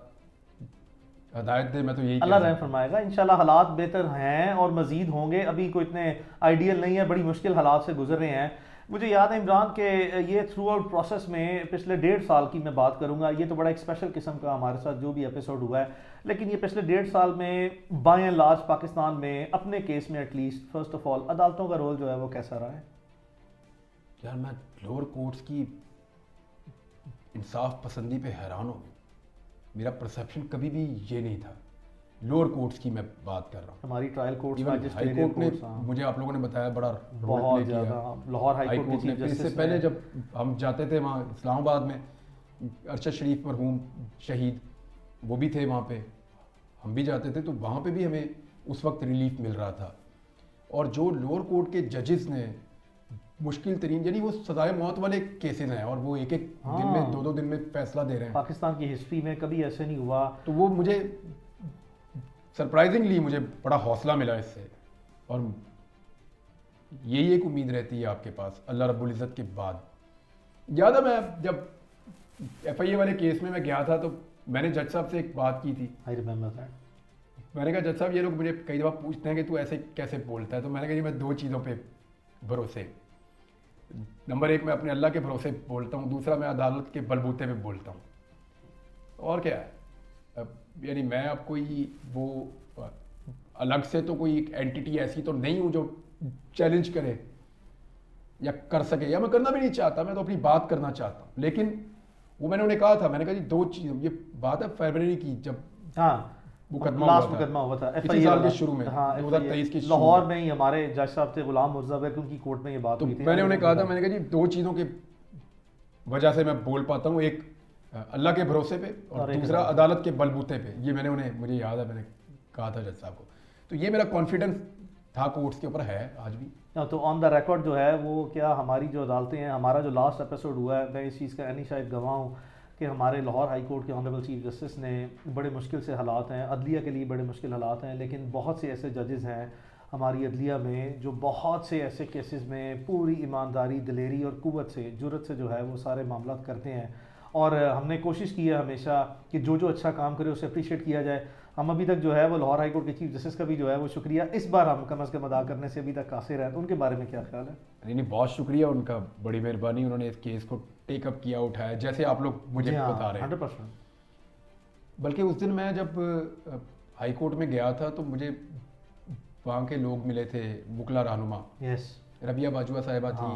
हदायत दे। मैं तो यही अल्लाह रहम फरमाएगा। इंशाल्लाह हालात बेहतर हैं और मजीद होंगे। अभी कोई इतने आइडियल नहीं है, बड़ी मुश्किल हालात से गुजर रहे हैं। मुझे याद है इमरान के ये थ्रू आउट प्रोसेस में पिछले 1.5 साल की मैं बात करूंगा, ये तो बड़ा एक स्पेशल किस्म का हमारे साथ जो भी एपिसोड हुआ है, लेकिन ये पिछले 1.5 साल में बाय एंड लार्ज पाकिस्तान में अपने केस में एटलीस्ट फर्स्ट ऑफ ऑल अदालतों का रोल जो है वो कैसा रहा है? यार मैं लोअर कोर्ट्स की इंसाफ पसंदी पे हैरान हो गया। मेरा परसेप्शन कभी भी ये नहीं था। लोअर कोर्ट्स की मैं बात कर रहा हूँ। हमारी ट्रायल कोर्ट्स, हाई कोर्ट ने, मुझे आप लोगों ने बताया, बड़ा बहुत ज़्यादा। लाहौर हाई कोर्ट ने, इससे पहले जब हम जाते थे वहाँ इस्लामाबाद में, अरशद शरीफ मरहूम शहीद वो भी थे वहाँ पे, हम भी जाते थे, तो वहाँ पे भी हमें उस वक्त रिलीफ मिल रहा था। और जो लोअर कोर्ट के जजेस ने मुश्किल तरीन, यानी वो सजाए मौत वाले केसेस हैं और वो एक दिन में 2-2 दिन में फैसला दे रहे हैं। पाकिस्तान की हिस्ट्री में कभी ऐसे नहीं हुआ। तो वो मुझे सरप्राइजिंगली मुझे बड़ा हौसला मिला इससे। और यही एक उम्मीद रहती है आपके पास अल्लाह रब्बुल इज़्ज़त के बाद। याद है मैं जब FIA वाले केस में मैं गया था तो मैंने जज साहब से एक बात की थी। I remember that. मैंने कहा जज साहब ये लोग मुझे कई दफ़ा पूछते हैं कि तू ऐसे कैसे बोलता है, तो मैंने कहा जी मैं 2 चीज़ों पे भरोसे, नंबर 1 मैं अपने अल्लाह के भरोसे बोलता हूँ, दूसरा मैं अदालत के बलबूते पे बोलता हूँ। और क्या है, यानी मैं अब कोई वो अलग से तो कोई एक एंटिटी ऐसी तो नहीं हूँ जो चैलेंज करे या कर सके, या मैं करना भी नहीं चाहता, मैं तो अपनी बात करना चाहता हूँ। लेकिन वो मैंने उन्हें कहा था, मैंने कहा जी 2 चीज़, ये बात है फरवरी की जब लास्ट मुकदमा हुआ था इसी साल के शुरू में, 2023 की लाहौर में ही हमारे जज साहब थे गुलाम मुर्जा बेग, उनकी कोर्ट में ये बात हुई थी। मैंने उन्हें कहा था, मैंने कहा जी 2 चीज़ों की वजह से मैं बोल पाता हूँ, एक अल्लाह के भरोसे पे और दूसरा अदालत के बलबूते पे। ये मैंने उन्हें, मुझे याद है मैंने कहा था जज साहब को। तो ये मेरा कॉन्फिडेंस था कोर्ट्स के ऊपर, है आज भी। तो ऑन द रिकॉर्ड जो है वो क्या हमारी जो अदालतें हैं, हमारा जो लास्ट एपिसोड हुआ है, मैं इस चीज़ का शायद गवाह हूँ कि हमारे लाहौर हाई कोर्ट के ऑनरेबल चीफ जस्टिस ने, बड़े मुश्किल से हालात हैं, अदलिया के लिए बड़े मुश्किल हालात हैं, लेकिन बहुत से ऐसे जजेस हैं हमारी अदलिया में जो बहुत से ऐसे केसेस में पूरी ईमानदारी, दिलेरी और कुव्वत से, जुर्रत से जो है वो सारे मामला करते हैं। और हमने कोशिश की है हमेशा कि जो जो अच्छा काम करे उसे अप्रिशिएट किया जाए। हम अभी तक जो है वो लाहौर हाई कोर्ट के चीफ जस्टिस का भी जो है वो शुक्रिया इस बार हम कम अज़ कम अदा करने से अभी तक कासिर हैं। तो उनके बारे में क्या ख्याल है? नहीं, बहुत शुक्रिया उनका, बड़ी मेहरबानी, उन्होंने इस केस को टेकअप किया, उठाया, जैसे आप लोग मुझे बता रहे हैं। 100%। बल्कि उस दिन मैं जब हाई कोर्ट में गया था तो मुझे वहाँ के लोग मिले थे, मुकला रहनुमा, रबिया बाजुआ साहिबा थी,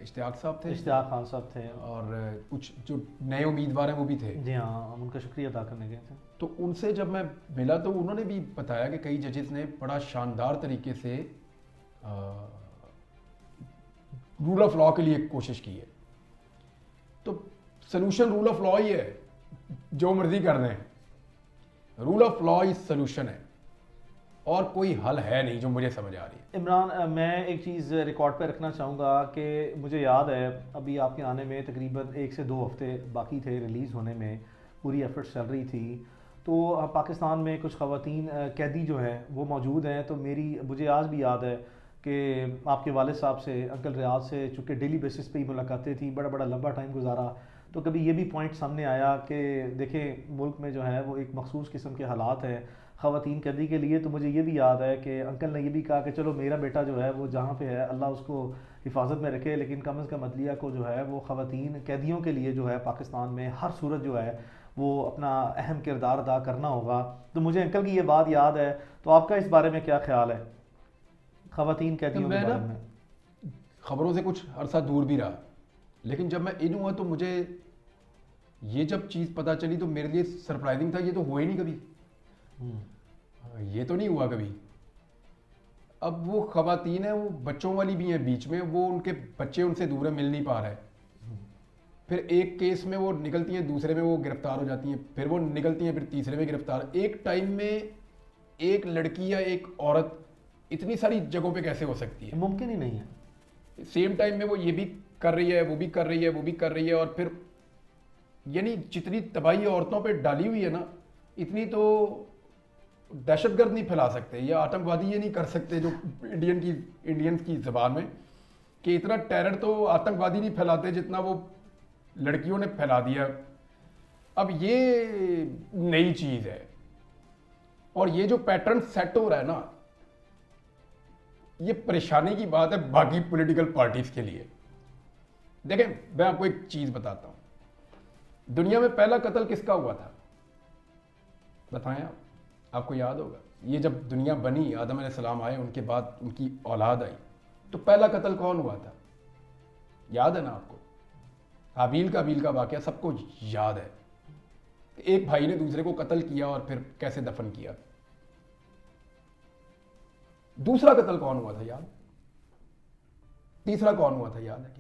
इश्तियाक साहब थे, इश्तियाक खान साहब थे, और कुछ जो नए उम्मीदवार हैं वो भी थे। जी हाँ, हम उनका शुक्रिया अदा करने गए थे। तो उनसे जब मैं मिला तो उन्होंने भी बताया कि कई जजेस ने बड़ा शानदार तरीके से रूल ऑफ लॉ के लिए कोशिश की है। तो सलूशन रूल ऑफ लॉ ही है, जो मर्जी कर दें, rule of law he solution है और कोई हल है नहीं जो मुझे समझ आ रही है। इमरान, मैं एक चीज़ रिकॉर्ड पे रखना चाहूँगा कि मुझे याद है अभी आपके आने में तकरीबन 1 से 2 हफ्ते बाकी थे रिलीज़ होने में। पूरी एफर्ट्स चल रही थी, तो पाकिस्तान में कुछ ख़वातीन कैदी जो हैं वो मौजूद हैं। तो मुझे आज भी याद है कि आपके वालिद साहब से, अंकल रियाज से, चूँकि डेली बेसिस पे ही मुलाकातें थी, बड़ा बड़ा लंबा टाइम गुजारा, तो कभी ये भी पॉइंट सामने आया कि देखें मुल्क में जो है वो एक मखसूस किस्म के हालात हैं ख़वातीन कैदी के लिए। तो मुझे ये भी याद है कि अंकल ने ये भी कहा कि चलो मेरा बेटा जो है वो जहाँ पे है अल्लाह उसको हिफाजत में रखे, लेकिन कम अज़ कम अदलिया को जो है वो ख़वातीन कैदियों के लिए जो है पाकिस्तान में हर सूरत जो है वो अपना अहम किरदार अदा करना होगा। तो मुझे अंकल की ये बात याद है, तो आपका इस बारे में क्या ख्याल है ख़वातीन कैदियों के मैं बारे ना में? खबरों से कुछ अरसा दूर भी रहा, लेकिन जब मैं इन हुआ तो मुझे ये जब चीज़ पता चली तो मेरे लिए सरप्राइजिंग था। ये तो हुआ ही नहीं कभी, ये तो नहीं हुआ कभी। अब वो खवातीन है, वो बच्चों वाली भी हैं बीच में, वो उनके बच्चे उनसे दूर है, मिल नहीं पा रहे। फिर एक केस में वो निकलती हैं, दूसरे में वो गिरफ्तार हो जाती हैं, फिर वो निकलती हैं, फिर तीसरे में गिरफ्तार। एक टाइम में एक लड़की या एक औरत इतनी सारी जगहों पे कैसे हो सकती है? मुमकिन ही नहीं है। सेम टाइम में वो ये भी कर रही है, वो भी कर रही है, वो भी कर रही है, और फिर यानी जितनी तबाही औरतों पे डाली हुई है ना, इतनी तो दहशतगर्द नहीं फैला सकते या आतंकवादी ये नहीं कर सकते जो इंडियंस की ज़बान में, कि इतना टेरर तो आतंकवादी नहीं फैलाते जितना वो लड़कियों ने फैला दिया। अब ये नई चीज़ है, और ये जो पैटर्न सेट हो रहा है ना, ये परेशानी की बात है बाकी पॉलिटिकल पार्टीज के लिए। देखें, मैं आपको एक चीज़ बताता हूँ, दुनिया में पहला कत्ल किसका हुआ था बताएं आप? आपको याद होगा, ये जब दुनिया बनी, आदम अलैहिस्सलाम आए, उनके बाद उनकी औलाद आई, तो पहला कत्ल कौन हुआ था? याद है ना आपको? हाबील काबील का वाकया सबको याद है। एक भाई ने दूसरे को कत्ल किया और फिर कैसे दफन किया। दूसरा कत्ल कौन हुआ था याद? तीसरा कौन हुआ था याद है?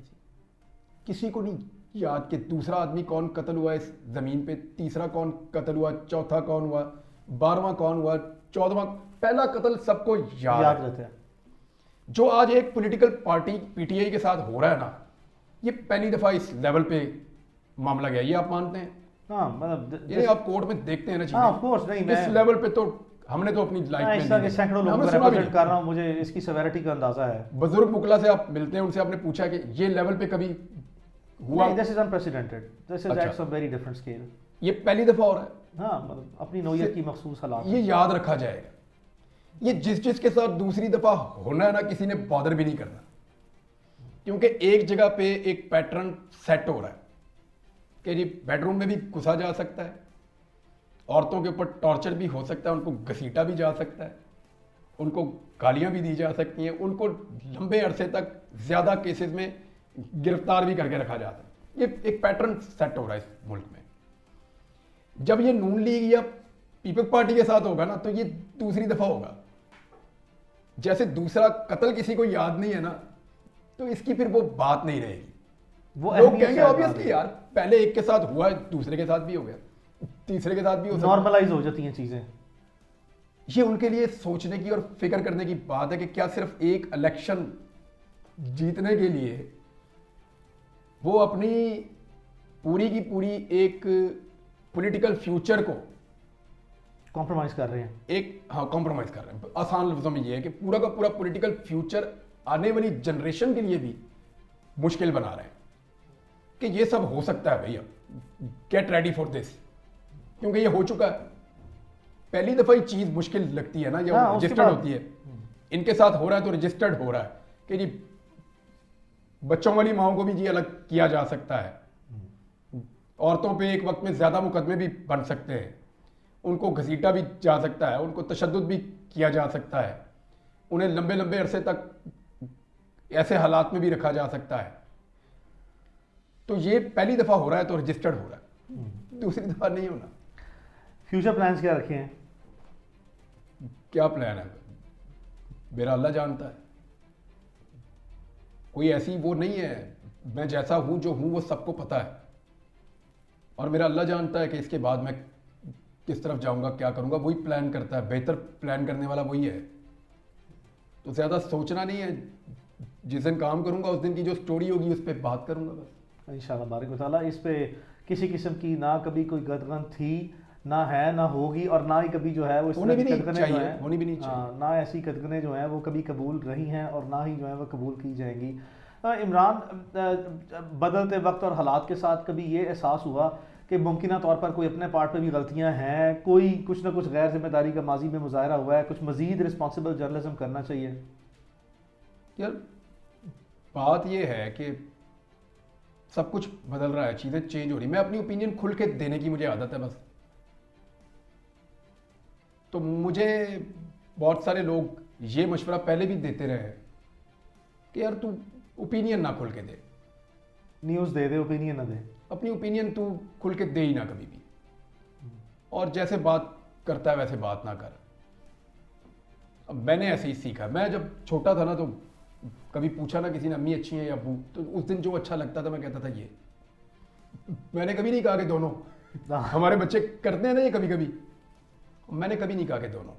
किसी को नहीं याद कि दूसरा आदमी कौन कत्ल हुआ इस जमीन पे, तीसरा कौन कत्ल हुआ, चौथा कौन हुआ, 12वां कौन हुआ, 14वां। पहला कत्ल सबको याद रहता है। जो आज एक पॉलिटिकल पार्टी पीटीआई के साथ हो रहा है ना, ये पहली दफा इस लेवल पे मामला गया, ये आप मानते हैं? हाँ, मतलब ये आप कोर्ट में देखते हैं ना चीजें। हाँ, ऑफ कोर्स नहीं, इस लेवल पे तो हमने तो अपनी लाइफ में नहीं, सैकड़ों लोगों को रिप्रेजेंट कर रहा हूं, मुझे इसकी सेवेरिटी का अंदाजा है। बुजुर्ग मुकला से आप मिलते हैं, उनसे आपने पूछा कि ये लेवल पे कभी हुआ? This is unprecedented, this is at some very different scale. ये पहली दफा हो रहा है। हाँ, मतलब अपनी नौयत की मखसूस हालात। ये याद रखा जाएगा। ये जिस के साथ दूसरी दफा होना है ना, किसी ने बॉदर भी नहीं करना, क्योंकि एक जगह पे एक पैटर्न सेट हो रहा है कि जी बेडरूम में भी घुसा जा सकता है, औरतों के ऊपर टॉर्चर भी हो सकता है, उनको घसीटा भी जा सकता है, उनको गालियां भी दी जा सकती हैं, उनको लंबे अरसे तक ज्यादा केसेस में गिरफ्तार भी करके रखा जाता है। ये एक पैटर्न सेट हो रहा है इस मुल्क में। जब ये नून लीग या पीपल्स पार्टी के साथ होगा ना, तो ये दूसरी दफा होगा। जैसे दूसरा कत्ल किसी को याद नहीं है ना, तो इसकी फिर वो बात नहीं रहेगी। वो लोग कहेंगे ऑब्वियसली यार पहले एक के साथ हुआ है, दूसरे के साथ भी हो गया, तीसरे के साथ भी हो सकता है, नॉर्मलाइज हो जाती हैं चीजें। ये उनके लिए सोचने की और फिक्र करने की बात है कि क्या सिर्फ एक इलेक्शन जीतने के लिए वो अपनी पूरी की पूरी एक पॉलिटिकल फ्यूचर को कॉम्प्रोमाइज कर रहे हैं। हाँ, कॉम्प्रोमाइज कर रहे हैं। आसान लफ्जों में ये है कि पूरा का पूरा पॉलिटिकल फ्यूचर आने वाली जनरेशन के लिए भी मुश्किल बना रहे हैं कि ये सब हो सकता है भैया, गेट रेडी फॉर दिस, क्योंकि ये हो चुका है। पहली दफा ही चीज मुश्किल लगती है ना, या रजिस्टर्ड होती है। इनके साथ हो रहा है तो रजिस्टर्ड हो रहा है कि जी बच्चों वाली माओं को भी जी अलग किया जा सकता है, औरतों पे एक वक्त में ज्यादा मुकदमे भी बन सकते हैं, उनको घसीटा भी जा सकता है, उनको तशद्दुद भी किया जा सकता है, उन्हें लंबे लंबे अरसे तक ऐसे हालात में भी रखा जा सकता है। तो ये पहली दफा हो रहा है तो रजिस्टर्ड हो रहा है, दूसरी दफा नहीं होना। फ्यूचर प्लान्स क्या रखे हैं? क्या प्लान है मेरा अल्लाह जानता है। कोई ऐसी वो नहीं है, मैं जैसा हूं जो हूं वो सबको पता है, और मेरा अल्लाह जानता है कि इसके बाद मैं किस तरफ जाऊंगा, क्या करूंगा, वही प्लान करता है। बेहतर प्लान करने वाला वही है। तो ज्यादा सोचना नहीं है, जिस दिन काम करूंगा उस दिन की जो स्टोरी होगी उस पर बात करूंगा बस। इंशाल्लाह बारिक व तआला। इस पे किसी किस्म की ना कभी कोई गदगन थी, ना है, ना होगी, और ना ही कभी जो है वो इस होनी तरह भी की नहीं कदगनें जो चाहिए, हैं, होनी भी नहीं चाहिए। हाँ, ना ऐसी कदगनें जो हैं वो कभी कबूल रही हैं और ना ही जो है वो कबूल की जाएंगी। इमरान, बदलते वक्त और हालात के साथ कभी ये एहसास हुआ कि मुमकिन तौर पर कोई अपने पार्ट पे भी गलतियां हैं, कोई कुछ ना कुछ गैर जिम्मेदारी का माजी में मुजाहरा हुआ है, कुछ मजीद रिस्पॉन्सिबल जर्नलिज्म करना चाहिए? यार बात ये है कि सब कुछ बदल रहा है, चीज़ें चेंज हो रही, मैं अपनी ओपिनियन खुल के देने की मुझे आदत है बस। तो मुझे बहुत सारे लोग ये मशवरा पहले भी देते रहे हैं कि यार तू ओपिनियन ना खुल के दे, न्यूज़ दे दे, ओपिनियन ना दे। अपनी ओपिनियन तू खुल के दे ही ना कभी भी, और जैसे बात करता है वैसे बात ना कर। अब मैंने ऐसे ही सीखा, मैं जब छोटा था ना तो कभी पूछा ना किसी ने अम्मी अच्छी है या अब्बू, तो उस दिन जो अच्छा लगता था मैं कहता था ये। मैंने कभी नहीं कहा कि दोनों, हमारे बच्चे करते हैं ना ये कभी कभी, मैंने कभी नहीं कहा कि दोनों,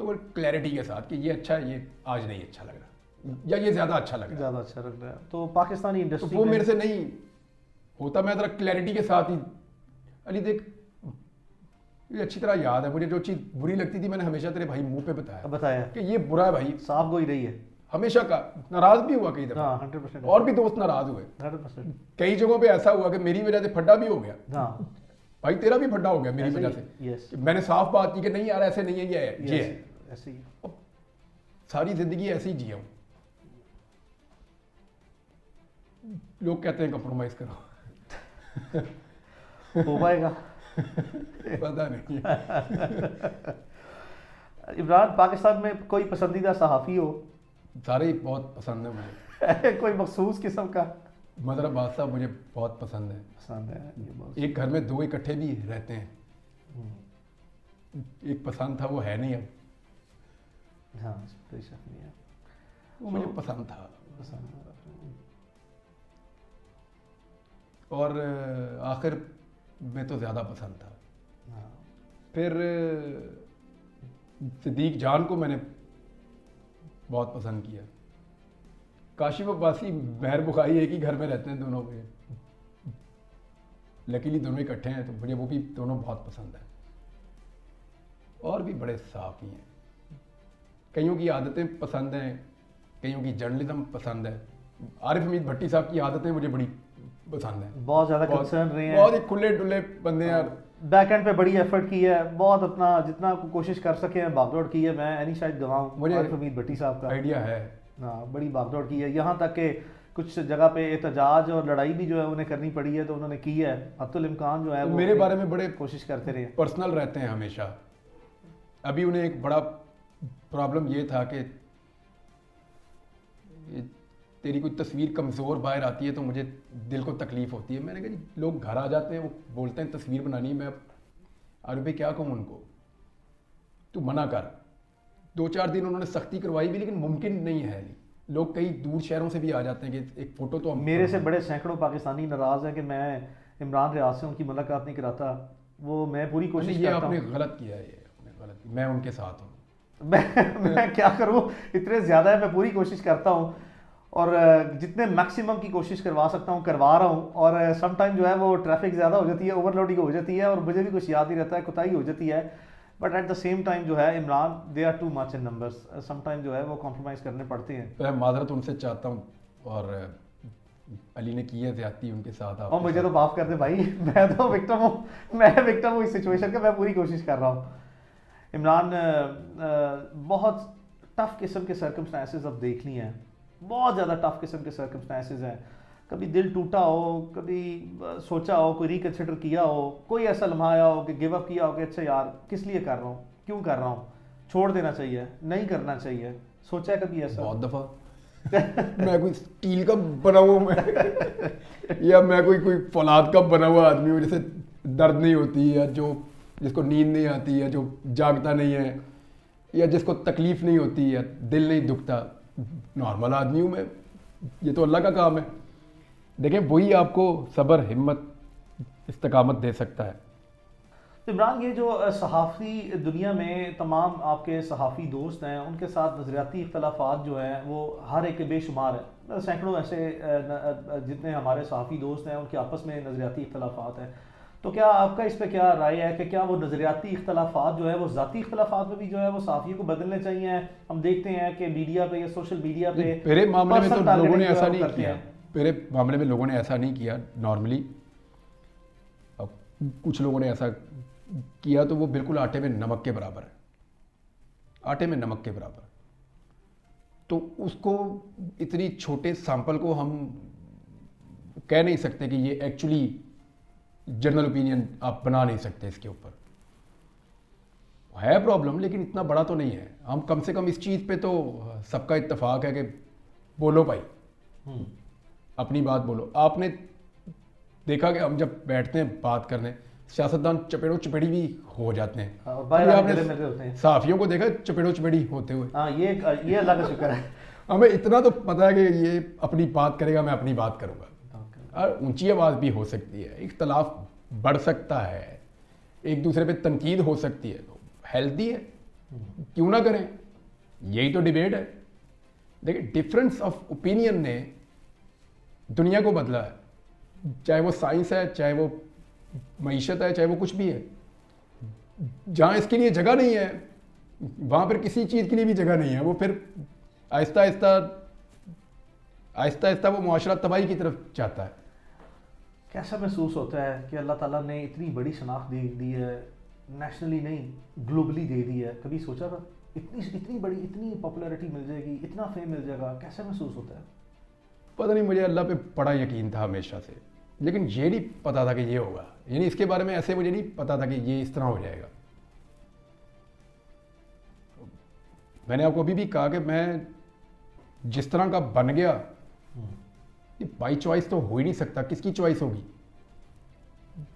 और क्लैरिटी के साथ कि ये अच्छा है, ये आज नहीं अच्छा लग रहा, या ये ज़्यादा अच्छा लग रहा है, ज़्यादा अच्छा लग रहा है। तो पाकिस्तानी तो इंडस्ट्री वो मेरे से नहीं होता। मैं ज़रा क्लैरिटी के साथ ही, अली देख ये अच्छी तरह याद है मुझे, जो चीज़ बुरी लगती थी मैंने हमेशा तेरे भाई मुंह पे बताया कि ये बुरा है भाई, साफ गोई रही है। हमेशा का। नाराज भी हुआ कई दफा, हाँ, 100%। और भी दोस्त नाराज हुए 100%। कई जगहों पे, ऐसा हुआ कि मेरी वजह से फड्डा भी हो गया। हाँ, भाई तेरा भी फड्डा हो गया मेरी ऐसे वजह ही, से, यस, कि मैंने साफ बात की कि नहीं यार ऐसे नहीं है, ये है, ये है। ऐसे ही। अब सारी जिंदगी ऐसे ही जिया हूं। लोग कहते हैं कंप्रोमाइज करो, हो पाएगा? पता नहीं। इमरान, पाकिस्तान में कोई पसंदीदा सहाफ़ी हो? सारे ही बहुत पसंद है मुझे। कोई मखसूस किस्म का? मदर अब्बास साहब मुझे बहुत पसंद है। पसंद है ये बहुत। एक घर में दो इकट्ठे भी रहते हैं, एक पसंद था वो है नहीं अब, हाँ, कोई शक नहीं है, वो मुझे पसंद था। पसंद है। और आखिर में तो ज़्यादा पसंद था। हाँ, फिर सिद्दीक जान को मैंने बहुत पसंद किया। काशिफ अब्बासी, महर बुखारी एक ही घर में रहते हैं दोनों में, लकीली दोनों इकट्ठे हैं, तो मुझे वो भी दोनों बहुत पसंद है। और भी बड़े साफ़ी हैं, कईयों की आदतें पसंद हैं, कईयों की जर्नलिज्म पसंद है। आरिफ हमीद भट्टी साहब की आदतें मुझे बड़ी पसंद है, बहुत ज़्यादा कंसर्न रहे हैं, बहुत ही खुले डुले बंदे हैं यार। बैक एंड पे बड़ी एफर्ट की है, बहुत अपना जितना कोशिश कर सके हैं भागदौड़ की है। मैं एनी शायद गवाऊँ, मुझे आरिफ हमीद भट्टी साहब का आइडिया है। हाँ, बड़ी भागदौड़ की है, यहाँ तक कि कुछ जगह पे एहतजाज और लड़ाई भी जो है उन्हें करनी पड़ी है, तो उन्होंने की है। अब्दुल इम्कान जो है वो मेरे बारे में बड़े कोशिश करते रहे। पर्सनल रहते हैं हमेशा। अभी उन्हें एक बड़ा प्रॉब्लम ये था कि तेरी कोई तस्वीर कमज़ोर बाहर आती है तो मुझे दिल को तकलीफ़ होती है। मैंने कहा जी लोग घर आ जाते हैं, वो बोलते हैं तस्वीर बनानी है, मैं अरे भाई क्या कहूँ उनको, तू मना कर। 2-4 दिन उन्होंने सख्ती करवाई भी, लेकिन मुमकिन नहीं है। लोग कई दूर शहरों से भी आ जाते हैं कि एक फ़ोटो तो हम, मेरे से बड़े सैकड़ों पाकिस्तानी नाराज़ हैं कि मैं इमरान रियाज से उनकी मुलाकात नहीं कराता। वो मैं पूरी कोशिश ये करता आपने हूँ। गलत किया है, ये आपने गलत किया। मैं उनके साथ हूँ। मैं क्या करूँ, इतने ज़्यादा है, मैं पूरी कोशिश करता हूँ और जितने मैक्सिमम की कोशिश करवा सकता हूँ करवा रहा हूँ। और सम टाइम जो है वो ट्रैफिक ज़्यादा हो जाती है, ओवरलोडिंग हो जाती है, और मुझे भी कुछ याद नहीं रहता है, कोताही हो जाती है। But at the same time जो है Imran, they are too much in numbers, some time जो है वो कॉम्प्रोमाइज़ करने पड़ते हैं। मैं माजरत उनसे चाहता हूँ, और अली ने की है ज़्यादती उनके साथ। और मुझे तो माफ़ कर दे भाई, मैं तो विक्टिम हूँ, मैं विक्टिम हूँ इस सिचुएशन का, मैं पूरी कोशिश कर रहा हूँ। इमरान, बहुत टफ किस्म के सर्कमस्टांसेस अब देख ली हैं, बहुत ज़्यादा टफ किस्म के सर्कमस्टांसेस हैं। कभी दिल टूटा हो, कभी सोचा हो, कोई रिकन्सिडर किया हो, कोई ऐसा लम्हा आया हो कि गिव अप किया हो कि अच्छा यार किस लिए कर रहा हूँ, क्यों कर रहा हूँ, छोड़ देना चाहिए, नहीं करना चाहिए, सोचा है कभी ऐसा? बहुत दफ़ा। मैं कोई स्टील का बना हुआ मैं या मैं कोई फौलाद का बना हुआ आदमी हूँ जिसे दर्द नहीं होती, या जो जिसको नींद नहीं आती, या जो जागता नहीं है, या जिसको तकलीफ़ नहीं होती, या दिल नहीं दुखता। नॉर्मल आदमी हूँ मैं, ये तो अल्लाह का काम है। देखें वही आपको सब्र, हिम्मत, इस्तिकामत दे सकता है। तो इमरान, ये जो सहाफ़ी दुनिया में तमाम आपके सहाफ़ी दोस्त हैं, उनके साथ नज़रियाती इख्तलाफात जो हैं वो हर एक के बेशुमार हैं। सैकड़ों ऐसे जितने हमारे सहाफ़ी दोस्त हैं उनके आपस में नज़रियाती इख्तलाफात हैं। तो क्या आपका इस पे क्या राय है कि क्या वो नज़रियाती इख्तलाफात जो है वो ज़ाती इख्तलाफात में भी जो है वो सहाफ़ी को बदलने चाहिए? हम देखते हैं कि मीडिया पे या सोशल मीडिया पे मेरे मामले में तो पर्सनल लोगों ने टारगेटिंग जो ऐसा है वो नहीं करते किया। हैं। मेरे मामले में लोगों ने ऐसा नहीं किया नॉर्मली। अब कुछ लोगों ने ऐसा किया तो वो बिल्कुल आटे में नमक के बराबर है, आटे में नमक के बराबर। तो उसको इतनी छोटे सैंपल को हम कह नहीं सकते कि ये एक्चुअली जनरल ओपिनियन आप बना नहीं सकते। इसके ऊपर है प्रॉब्लम, लेकिन इतना बड़ा तो नहीं है। हम कम से कम इस चीज़ पे तो सबका इत्तेफाक है कि बोलो भाई, अपनी बात बोलो। आपने देखा कि हम जब बैठते हैं बात करने, सियासतदान चपेड़ो चपेड़ी भी हो जाते हैं। और बाहर कभी आके गले मिलते होते आपने हैं। सहाफियों को देखा चपेड़ो चपेड़ी होते हुए? हाँ, ये अल्लाह का शुक्र है। हमें इतना तो पता है कि ये अपनी बात करेगा, मैं अपनी बात करूंगा। और ऊंची आवाज़ भी हो सकती है, इख्तलाफ बढ़ सकता है, एक दूसरे पे तनकीद हो सकती है, तो हेल्दी है, क्यों ना करें। यही तो डिबेट है। देखिए, डिफरेंस ऑफ ओपिनियन ने दुनिया को बदला है, चाहे वो साइंस है, चाहे वो मईशत है, चाहे वो कुछ भी है। जहाँ इसके लिए जगह नहीं है वहाँ पर किसी चीज़ के लिए भी जगह नहीं है। वो फिर आहिस्ता आहिस्ता वो मुआशरा तबाही की तरफ जाता है। कैसा महसूस होता है कि अल्लाह ताला ने इतनी बड़ी शनाख्त दी है, नेशनली नहीं ग्लोबली दे दी है? कभी सोचा था इतनी बड़ी, इतनी पॉपुलैरिटी मिल जाएगी, इतना फेम मिल जाएगा? कैसा महसूस होता है? पता नहीं, मुझे अल्लाह पे बड़ा यकीन था हमेशा से, लेकिन ये नहीं पता था कि ये होगा। यानी इसके बारे में ऐसे मुझे नहीं पता था कि ये इस तरह हो जाएगा। मैंने आपको अभी भी कहा कि मैं जिस तरह का बन गया, ये बाई चॉइस तो हो ही नहीं सकता। किसकी चॉइस होगी?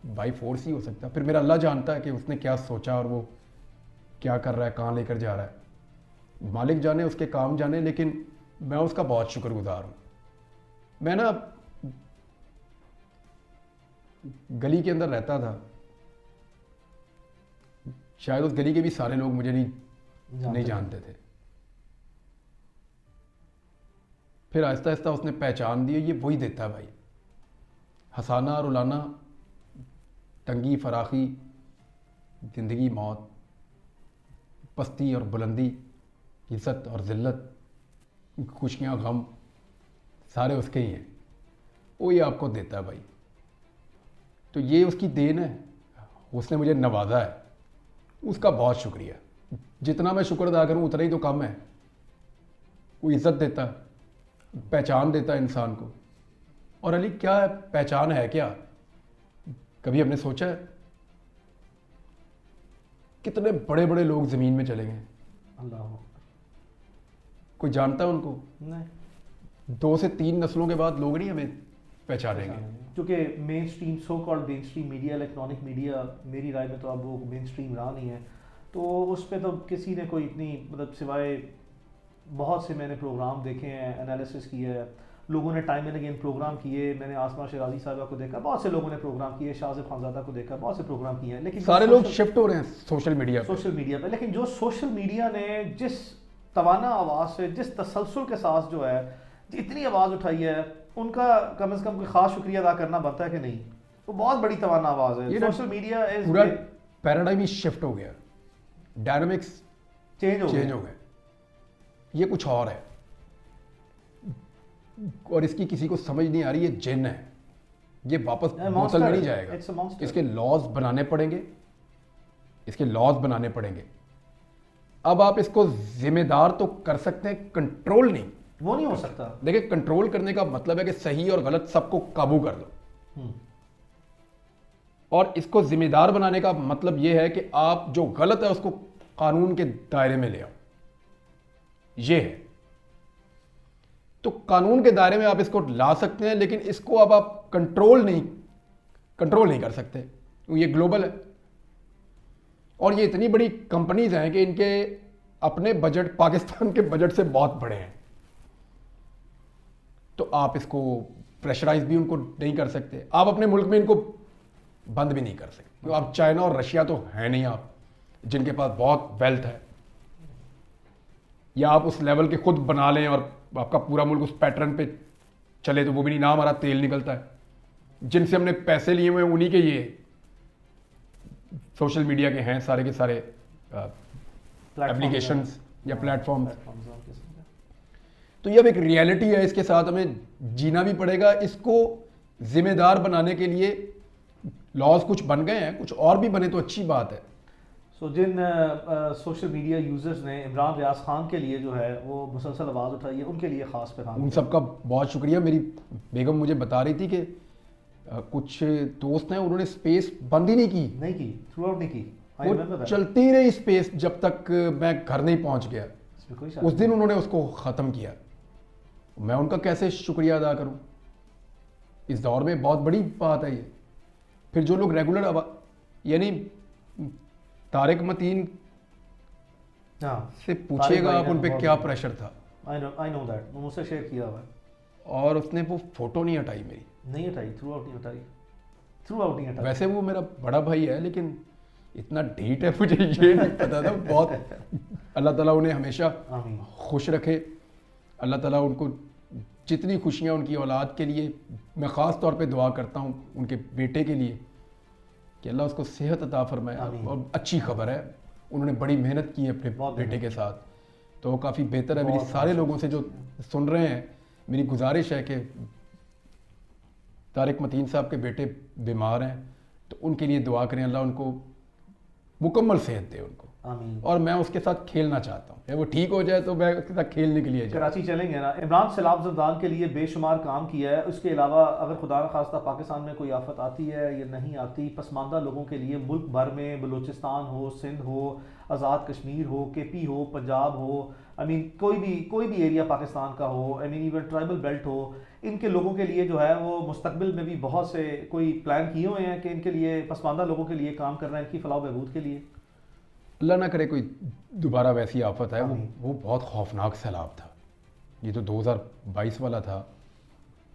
बाई फोर्स ही हो सकता। फिर मेरा अल्लाह जानता है कि उसने क्या सोचा और वो क्या कर रहा है, कहाँ लेकर जा रहा है। मालिक जाने, उसके काम जाने, लेकिन मैं उसका बहुत शुक्रगुजार हूँ। मैं ना गली के अंदर रहता था, शायद उस गली के भी सारे लोग मुझे नहीं जानते थे। फिर आहिस्ता आहिस्ता उसने पहचान दी। ये वही देता है भाई, हंसाना रुलाना, तंगी फराखी, ज़िंदगी मौत, पस्ती और बुलंदी, इज़्ज़त और ज़िल्लत, खुशियाँ गम, सारे उसके ही हैं। वो ये आपको देता है भाई। तो ये उसकी देन है, उसने मुझे नवाजा है, उसका बहुत शुक्रिया। जितना मैं शुक्र अदा करूँ उतना ही तो कम है। वो इज़्ज़त देता है, पहचान देता है इंसान को। और अली, क्या है पहचान? है क्या? कभी हमने सोचा है? कितने बड़े बड़े लोग ज़मीन में चले गए, अल्लाह, कोई जानता है उनको? नहीं। 2 से 3 नस्लों के बाद लोग नहीं हमें पहचानेंगे। क्योंकि main stream, so called main stream media, electronic media, मेरी राय में तो अब वो मेन स्ट्रीम रहा नहीं है। तो उस पर तो किसी ने कोई इतनी, मतलब सिवाय बहुत से मैंने प्रोग्राम देखे हैं, एनालिसिस किया है, लोगों ने टाइम एंड अगेन प्रोग्राम किए। मैंने आसमा शिराजी साहबा को देखा, बहुत से लोगों ने प्रोग्राम किए, शाहज़ेब खानज़ादा को देखा, बहुत से प्रोग्राम किए हैं। लेकिन सारे लोग शिफ्ट हो रहे हैं सोशल मीडिया पे। लेकिन जो सोशल मीडिया ने जिस तवाना आवाज़ से, जिस तसलसल के साथ जो है इतनी आवाज़ उठाई है, उनका कम से कम कोई ख़ास शुक्रिया अदा करना बनता है कि नहीं? वो बहुत बड़ी तवाना आवाज़ है। सोशल मीडिया पूरा पैराडाइम ही शिफ्ट हो गया, डायनामिक्स चेंज हो गए। ये कुछ और है, और इसकी किसी को समझ नहीं आ रही। ये जिन है, ये वापस बोतल में नहीं जाएगा। इसके लॉज बनाने पड़ेंगे, इसके लॉज बनाने पड़ेंगे। अब आप इसको जिम्मेदार तो कर सकते हैं, कंट्रोल नहीं। वो नहीं हो सकता। देखिए, कंट्रोल करने का मतलब है कि सही और गलत सबको काबू कर लो, और इसको जिम्मेदार बनाने का मतलब यह है कि आप जो गलत है उसको कानून के दायरे में ले आओ। ये है, तो कानून के दायरे में आप इसको ला सकते हैं, लेकिन इसको अब आप कंट्रोल नहीं कर सकते। ये ग्लोबल है, और ये इतनी बड़ी कंपनीज हैं कि इनके अपने बजट पाकिस्तान के बजट से बहुत बड़े हैं। तो आप इसको प्रेशराइज भी उनको नहीं कर सकते। आप अपने मुल्क में इनको बंद भी नहीं कर सकते, क्योंकि आप चाइना और रशिया तो है नहीं आप जिनके पास बहुत वेल्थ है, या आप उस लेवल के खुद बना लें और आपका पूरा मुल्क उस पैटर्न पे चले तो वो भी नहीं ना, हमारा तेल निकलता है। जिनसे हमने पैसे लिए हुए हैं उन्हीं के ये सोशल मीडिया के हैं सारे के सारे एप्लीकेशंस या प्लेटफॉर्म्स। तो ये अब एक रियलिटी है, इसके साथ हमें जीना भी पड़ेगा। इसको जिम्मेदार बनाने के लिए लॉज कुछ बन गए हैं, कुछ और भी बने तो अच्छी बात है। सो जिन सोशल मीडिया यूजर्स ने इमरान रियाज खान के लिए जो है वो मुसलसल आवाज़ उठाई है, उनके लिए ख़ास पैगाम। उन सबका बहुत शुक्रिया। मेरी बेगम मुझे बता रही थी कि कुछ दोस्त हैं उन्होंने स्पेस बंद ही नहीं की, थ्रू आउट नहीं की, वो चलती रही स्पेस जब तक मैं घर नहीं पहुंच गया। उस दिन उन्होंने उसको ख़त्म किया। मैं उनका कैसे शुक्रिया अदा करूं? इस दौर में बहुत बड़ी बात है ये। फिर जो लोग रेगुलर यानी तारिक मतीन से पूछिएगा आप उन पे क्या प्रेशर था। आई नो दैट, मुझसे शेयर किया हुआ है। और उसने वो फोटो नहीं हटाई मेरी, नहीं हटाई, थ्रू आउट नहीं हटाई। वैसे वो मेरा बड़ा भाई है लेकिन इतना ढीठ है मुझे ये नहीं पता था। बहुत अल्लाह ताला उन्हें हमेशा खुश रखे। अल्लाह ताला उनको जितनी खुशियाँ उनकी औलाद के लिए, मैं ख़ास तौर पे दुआ करता हूँ उनके बेटे के लिए कि अल्लाह उसको सेहत अता फरमाए। और अच्छी खबर है, उन्होंने बड़ी मेहनत की है अपने बेटे के साथ, तो वो काफ़ी बेहतर है। मेरी सारे लोगों से जो सुन रहे हैं, मेरी गुजारिश है कि तारिक मतीन साहब के बेटे बीमार हैं तो उनके लिए दुआ करें, अल्लाह उनको मुकम्मल सेहत दे उनको। आमीन। और मैं उसके साथ खेलना चाहता हूँ, वो ठीक हो जाए तो मैं उसके साथ खेलने के लिए कराची चलेंगे ना। इमरान सैलाब ज़रदान के लिए बेशुमार काम किया है। उसके अलावा अगर खुदा न खास्ता पाकिस्तान में कोई आफत आती है या नहीं आती, पसमानदा लोगों के लिए मुल्क भर में, बलूचिस्तान हो, सिंध हो, आज़ाद कश्मीर हो, KP हो, पंजाब हो, कोई भी एरिया पाकिस्तान का हो, इवन ट्राइबल बेल्ट हो, इनके लोगों के लिए जो है वो मुस्तकबिल में भी बहुत से कोई प्लान किए हुए हैं कि इनके लिए, पसमानदा लोगों के लिए काम कर रहे हैं, इनकी फलाह बहबूद के लिए। अल्लाह ना करे कोई दोबारा वैसी आफत है। वो बहुत खौफनाक सैलाब था। ये तो 2022 वाला था,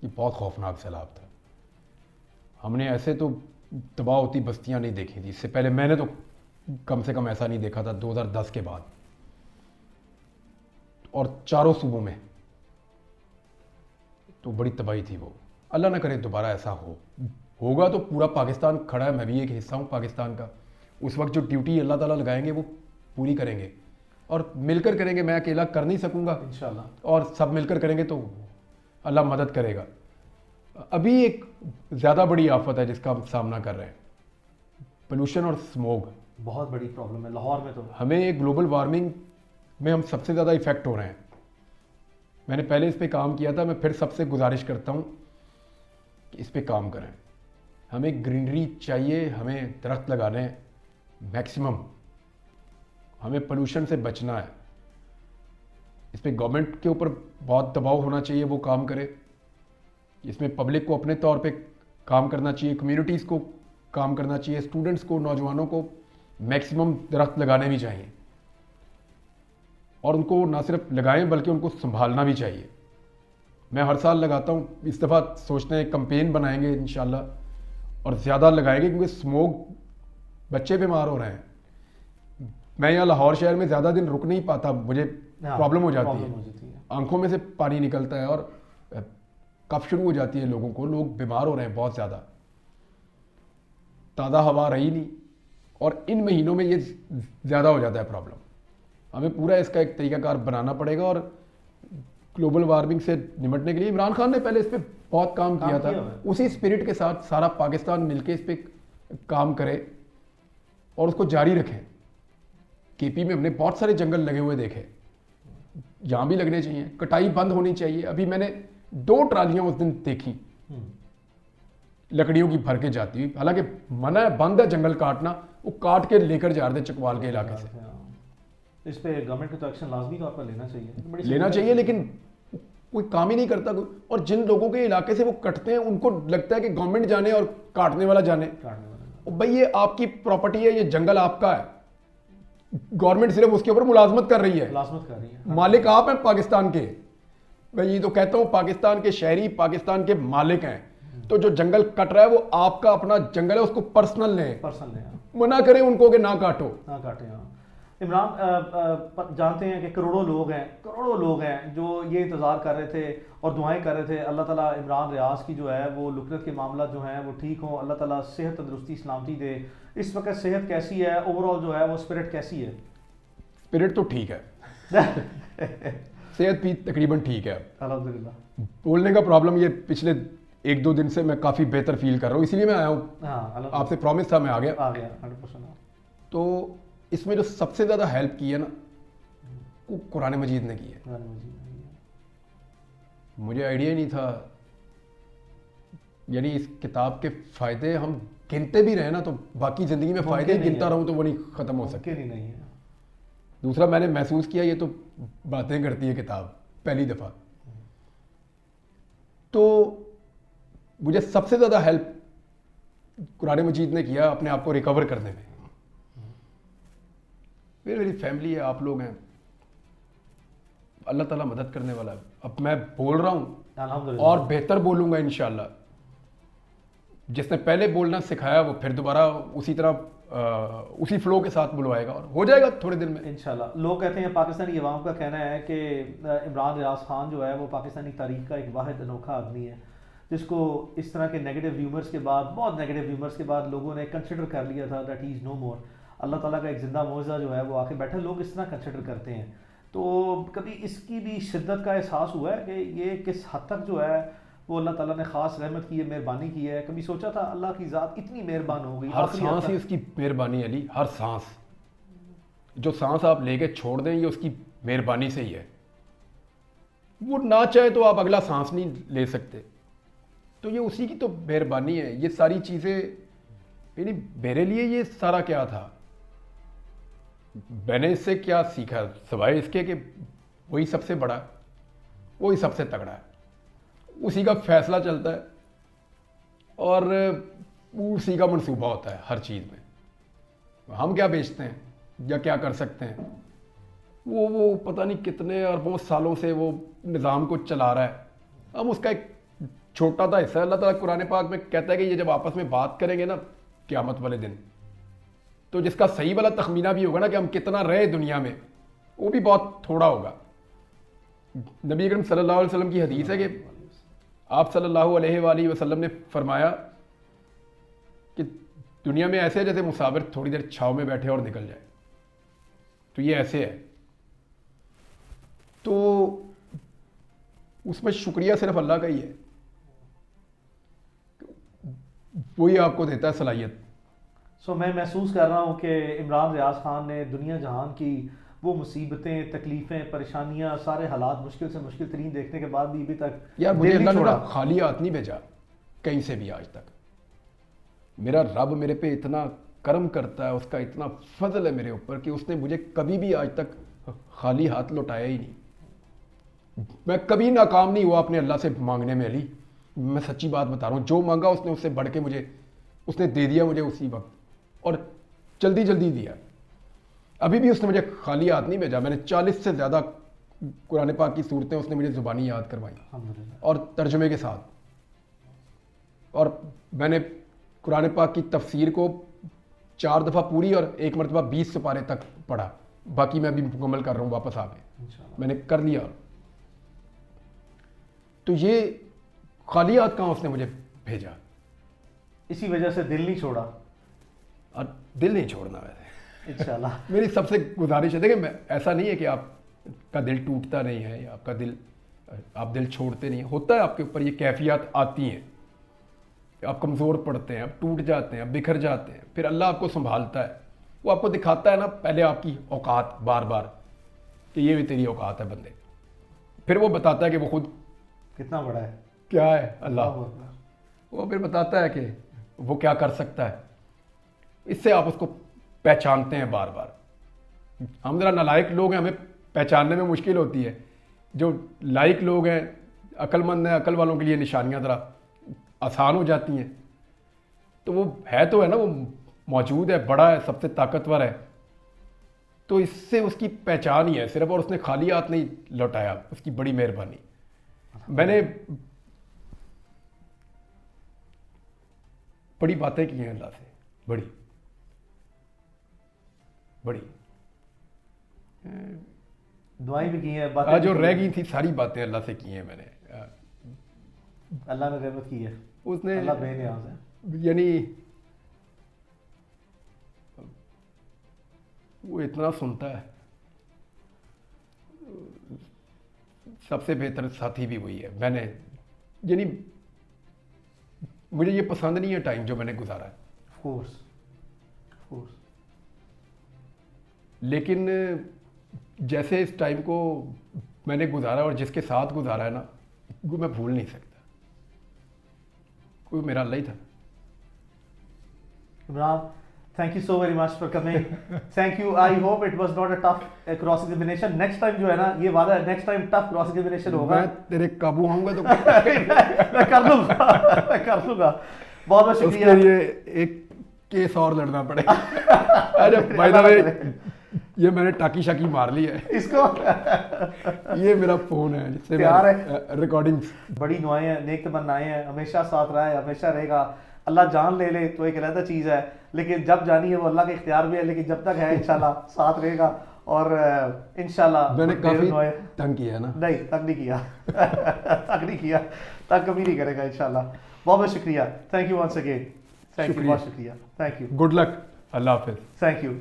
ये बहुत खौफनाक सैलाब था। हमने ऐसे तो तबाह होती बस्तियां नहीं देखी थी इससे पहले। मैंने तो कम से कम ऐसा नहीं देखा था 2010 के बाद, और चारों सूबों में तो बड़ी तबाही थी वो। अल्लाह ना करे दोबारा ऐसा होगा तो पूरा पाकिस्तान खड़ा है, मैं भी एक हिस्सा हूँ पाकिस्तान का। उस वक्त जो ड्यूटी अल्लाह ताला लगाएंगे वो पूरी करेंगे और मिलकर करेंगे। मैं अकेला कर नहीं सकूंगा इंशाल्लाह, और सब मिलकर करेंगे तो अल्लाह मदद करेगा। अभी एक ज़्यादा बड़ी आफत है जिसका हम सामना कर रहे हैं, पोल्यूशन और स्मोग। बहुत बड़ी प्रॉब्लम है लाहौर में। तो हमें ग्लोबल वार्मिंग में हम सबसे ज़्यादा इफ़ेक्ट हो रहे हैं। मैंने पहले इस पर काम किया था, मैं फिर सबसे गुजारिश करता हूँ कि इस पर काम करें। हमें ग्रीनरी चाहिए, हमें दरख्त लगाने मैक्सिमम, हमें पोल्यूशन से बचना है। इस पर गवर्नमेंट के ऊपर बहुत दबाव होना चाहिए, वो काम करे। इसमें पब्लिक को अपने तौर पे काम करना चाहिए, कम्युनिटीज़ को काम करना चाहिए, स्टूडेंट्स को, नौजवानों को मैक्सिमम दरख्त लगाने भी चाहिए। और उनको ना सिर्फ लगाएं बल्कि उनको संभालना भी चाहिए। मैं हर साल लगाता हूँ, इस दफ़ा सोचते हैं कैंपेन बनाएंगे इंशाल्लाह और ज़्यादा लगाएंगे, क्योंकि स्मोक, बच्चे बीमार हो रहे हैं। मैं यहाँ लाहौर शहर में ज़्यादा दिन रुक नहीं पाता, मुझे प्रॉब्लम हो जाती है, आंखों में से पानी निकलता है और कफ शुरू हो जाती है लोगों को। लोग बीमार हो रहे हैं बहुत ज़्यादा, ताज़ा हवा रही नहीं, और इन महीनों में ये ज़्यादा हो जाता है प्रॉब्लम। हमें पूरा इसका एक तरीकाकार बनाना पड़ेगा। और ग्लोबल वार्मिंग से निपटने के लिए इमरान खान ने पहले इस पर बहुत काम किया था। उसी स्पिरिट के साथ सारा पाकिस्तान मिलकर इस पर काम करे और उसको जारी रखें। KP में हमने बहुत सारे जंगल लगे हुए देखे, यहाँ भी लगने चाहिए, कटाई बंद होनी चाहिए। अभी मैंने 2 ट्रालियां उस दिन देखी लकड़ियों की भर के जाती हुई, हालांकि मना है, बंद है जंगल काटना, वो काट के लेकर जा रहे थे चकवाल के इलाके से। इस पे गवर्नमेंट को तो एक्शन लाजमी तौर पर लेना चाहिए, लेकिन कोई काम ही नहीं करता कोई। और जिन लोगों के इलाके से वो कटते हैं उनको लगता है कि गवर्नमेंट जाने और काटने वाला जाने। भाई ये आपकी प्रॉपर्टी है, ये जंगल आपका है, गवर्नमेंट सिर्फ उसके ऊपर मुलाजमत कर रही है। मालिक आप हैं पाकिस्तान के। मैं ये तो कहता हूँ पाकिस्तान के शहरी पाकिस्तान के मालिक हैं। तो जो जंगल कट रहा है वो आपका अपना जंगल है, उसको पर्सनल लें, पर्सन है, मना करें उनको कि ना काटो। ना काटे। हाँ इमरान, जानते हैं कि करोड़ों लोग हैं जो ये इंतज़ार कर रहे थे और दुआएं कर रहे थे अल्लाह ताला इमरान रियाज की जो है वो लुकरत के मामला जो हैं वो ठीक हों, अल्लाह ताला सेहत तंदुरुस्ती सलामती दे। इस वक्त सेहत कैसी है, ओवरऑल जो है वो स्पिरिट कैसी है? स्पिरिट तो ठीक है सेहत भी तकरीबन ठीक है। अल्हम्दुलिल्लाह। बोलने का प्रॉब्लम ये पिछले 1-2 दिन से मैं काफ़ी बेहतर फील कर रहा हूँ, इसीलिए मैं आया हूँ। हाँ आपसे प्रॉमिस था, मैं आ गया। 100%। तो इसमें जो सबसे ज़्यादा हेल्प की है ना वो कुरान मजीद ने की है। मुझे आइडिया ही नहीं था, यानी इस किताब के फ़ायदे हम गिनते भी रहे ना तो बाकी ज़िंदगी में फ़ायदे गिनता रहूँ तो वो नहीं ख़त्म हो सकते। नहीं है। दूसरा मैंने महसूस किया ये तो बातें करती है किताब पहली दफ़ा। तो मुझे सबसे ज़्यादा हेल्प कुरान मजीद ने किया अपने आप को रिकवर करने में। फिर मेरी फैमिली है, आप लोग हैं, अल्लाह ताला मदद करने वाला है। अब मैं बोल रहा हूँ और बेहतर बोलूँगा इंशाल्लाह। जिसने पहले बोलना सिखाया वो फिर दोबारा उसी तरह उसी फ्लो के साथ बुलवाएगा और हो जाएगा थोड़े दिन में इंशाल्लाह। लोग कहते हैं, पाकिस्तानी अवाम का कहना है कि इमरान रियाज खान जो है वो पाकिस्तानी तारीख का एक वाहिद अनोखा आदमी है जिसको इस तरह के नेगेटिव र्यूमर्स के बाद, बहुत नेगेटिव र्यूमर्स के बाद लोगों ने कंसिडर कर लिया था दैट ही इज़ नो मोर। अल्लाह ताला का एक ज़िंदा मौजज़ा जो है वो आके बैठा, लोग इस तरह कंसिडर करते हैं। तो कभी इसकी भी शिद्दत का एहसास हुआ है कि ये किस हद तक जो है वो अल्लाह ताला ने ख़ास रहमत की है, मेहरबानी की है? कभी सोचा था अल्लाह की ज़ात इतनी मेहरबान हो गई? हर सांस ही उसकी मेहरबानी अली, हर सांस जो सांस आप लेके छोड़ दें ये उसकी मेहरबानी से ही है। वो ना चाहे तो आप अगला सांस नहीं ले सकते, तो ये उसी की तो मेहरबानी है। ये सारी चीज़ें यानी मेरे लिए ये सारा क्या था, मैंने इससे क्या सीखा सिवाय इसके कि वही सबसे बड़ा, वही सबसे तगड़ा है, उसी का फैसला चलता है और उसी का मंसूबा होता है हर चीज़ में। हम क्या बेचते हैं या क्या कर सकते हैं, वो पता नहीं कितने अरबों सालों से वो निज़ाम को चला रहा है, हम उसका एक छोटा सा हिस्सा। अल्लाह ताला कुरान पाक में कहता है कि ये जब आपस में बात करेंगे ना क़यामत वाले दिन, तो जिसका सही वाला तखमीना भी होगा ना कि हम कितना रहे दुनिया में, वो भी बहुत थोड़ा होगा। नबी अकरम सल्लल्लाहु अलैहि वसल्लम की हदीस है कि आप सल्लल्लाहु अलैहि वसल्लम ने फरमाया कि दुनिया में ऐसे है जैसे मुसाफिर थोड़ी देर छाँव में बैठे और निकल जाए, तो ये ऐसे है। तो उसमें शुक्रिया सिर्फ अल्लाह का ही है, वही आपको देता है सलाहियत। सो मैं महसूस कर रहा हूँ कि इमरान रियाज खान ने दुनिया जहान की वो मुसीबतें, तकलीफ़ें, परेशानियाँ, सारे हालात मुश्किल से मुश्किल तरीन देखने के बाद भी अभी तक यार मुझे अल्लाह ने खाली हाथ नहीं भेजा कहीं से भी आज तक। मेरा रब मेरे पे इतना करम करता है, उसका इतना फजल है मेरे ऊपर कि उसने मुझे कभी भी आज तक खाली हाथ लौटाया ही नहीं। मैं कभी नाकाम नहीं हुआ अपने अल्लाह से मांगने में अली, मैं सच्ची बात बता रहा हूँ। जो मांगा उसने उससे बढ़ के मुझे उसने दे दिया मुझे उसी वक्त, और जल्दी जल्दी दिया। अभी भी उसने मुझे खाली हाथ नहीं भेजा। मैंने 40 से ज़्यादा कुरान पाक की सूरतें उसने मुझे ज़ुबानी याद करवाई और तर्जुमे के साथ। और मैंने कुरान पाक की तफसीर को 4 दफ़ा पूरी और 1 मरतबा 20 सुपारे तक पढ़ा। बाकी मैं अभी मुकम्मल कर रहा हूँ वापस आके, मैंने कर लिया। तो ये खाली हाथ कहाँ उसने मुझे भेजा। इसी वजह से दिल नहीं छोड़ा, और दिल नहीं छोड़ना वैसे इंशाल्लाह। मेरी सबसे गुजारिश है, देखिए ऐसा नहीं है कि आपका दिल टूटता नहीं है या आपका दिल आप दिल छोड़ते नहीं, होता है आपके ऊपर ये कैफियत आती हैं, आप कमज़ोर पड़ते हैं, आप टूट जाते हैं, आप बिखर जाते हैं, फिर अल्लाह आपको संभालता है। वो आपको दिखाता है ना पहले आपकी औकात बार बार कि ये भी तेरी औकात है बंदे, फिर वो बताता है कि वो खुद कितना बड़ा है, क्या है अल्लाह, वो फिर बताता है कि वो क्या कर सकता है। इससे आप उसको पहचानते हैं बार बार। हम ज़रा नालायक लोग हैं, हमें पहचानने में मुश्किल होती है। जो लायक लोग हैं, अक्लमंद हैं, अकल वालों के लिए निशानियां ज़रा आसान हो जाती हैं। तो वो है तो है ना, वो मौजूद है, बड़ा है, सबसे ताकतवर है, तो इससे उसकी पहचान ही है सिर्फ, और उसने खाली हाथ नहीं लौटाया, उसकी बड़ी मेहरबानी। मैंने बड़ी बातें की हैं अल्लाह से, बड़ी बड़ी। दुआएं भी की हैं, बातें आज जो भी की रह हैं। गई थी सारी बातें अल्लाह से की हैं मैंने। अल्लाह ने रहमत की है, उसने अल्लाह बेनियाज है। यानी वो इतना सुनता है, सबसे बेहतर साथी भी वही है। मैंने यानी मुझे ये पसंद नहीं है टाइम जो मैंने गुजारा है, ऑफ कोर्स, ऑफ कोर्स। लेकिन जैसे इस टाइम को मैंने गुजारा और जिसके साथ गुजारा है ना, वो मैं भूल नहीं सकता। कोई मेरा अल्लाह ही था। Imran, thank you so very much for coming. Thank you. I hope it was not a tough cross examination. Next time जो है ना, ये वादा है, next time tough cross examination होगा। मैं तेरे काबू आऊंगा तो मैं कर लूंगा, मैं कर लूंगा। बहुत बहुत उसके शुक्रिया। लिए एक केस और लड़ना पड़ेगा। अरे बाय द वे, ये मैंने टाकी शाकी मार ली है। इसको ये मेरा फोन है जिससे प्यार रिकॉर्डिंग्स। बड़ी दुआएं हैं, नेक तमन्नाएं हैं, हमेशा साथ रहा है, हमेशा रहेगा। अल्लाह जान ले ले तो एक अलग चीज़ है, लेकिन जब जानी है वो अल्लाह के इख्तियार में है, लेकिन जब तक है इंशाल्लाह साथ रहेगा। और इंशाल्लाह मैंने ढेर काफी दुआएं- तंग किया है ना। नहीं, तक नहीं किया तक नहीं किया, तक कभी नहीं करेगा इंशाल्लाह। बहुत बहुत शुक्रिया। Thank you once again. Thank you, शुक्रिया। बहुत शुक्रिया। Thank you, good luck. अल्लाह हाफिज। Thank you.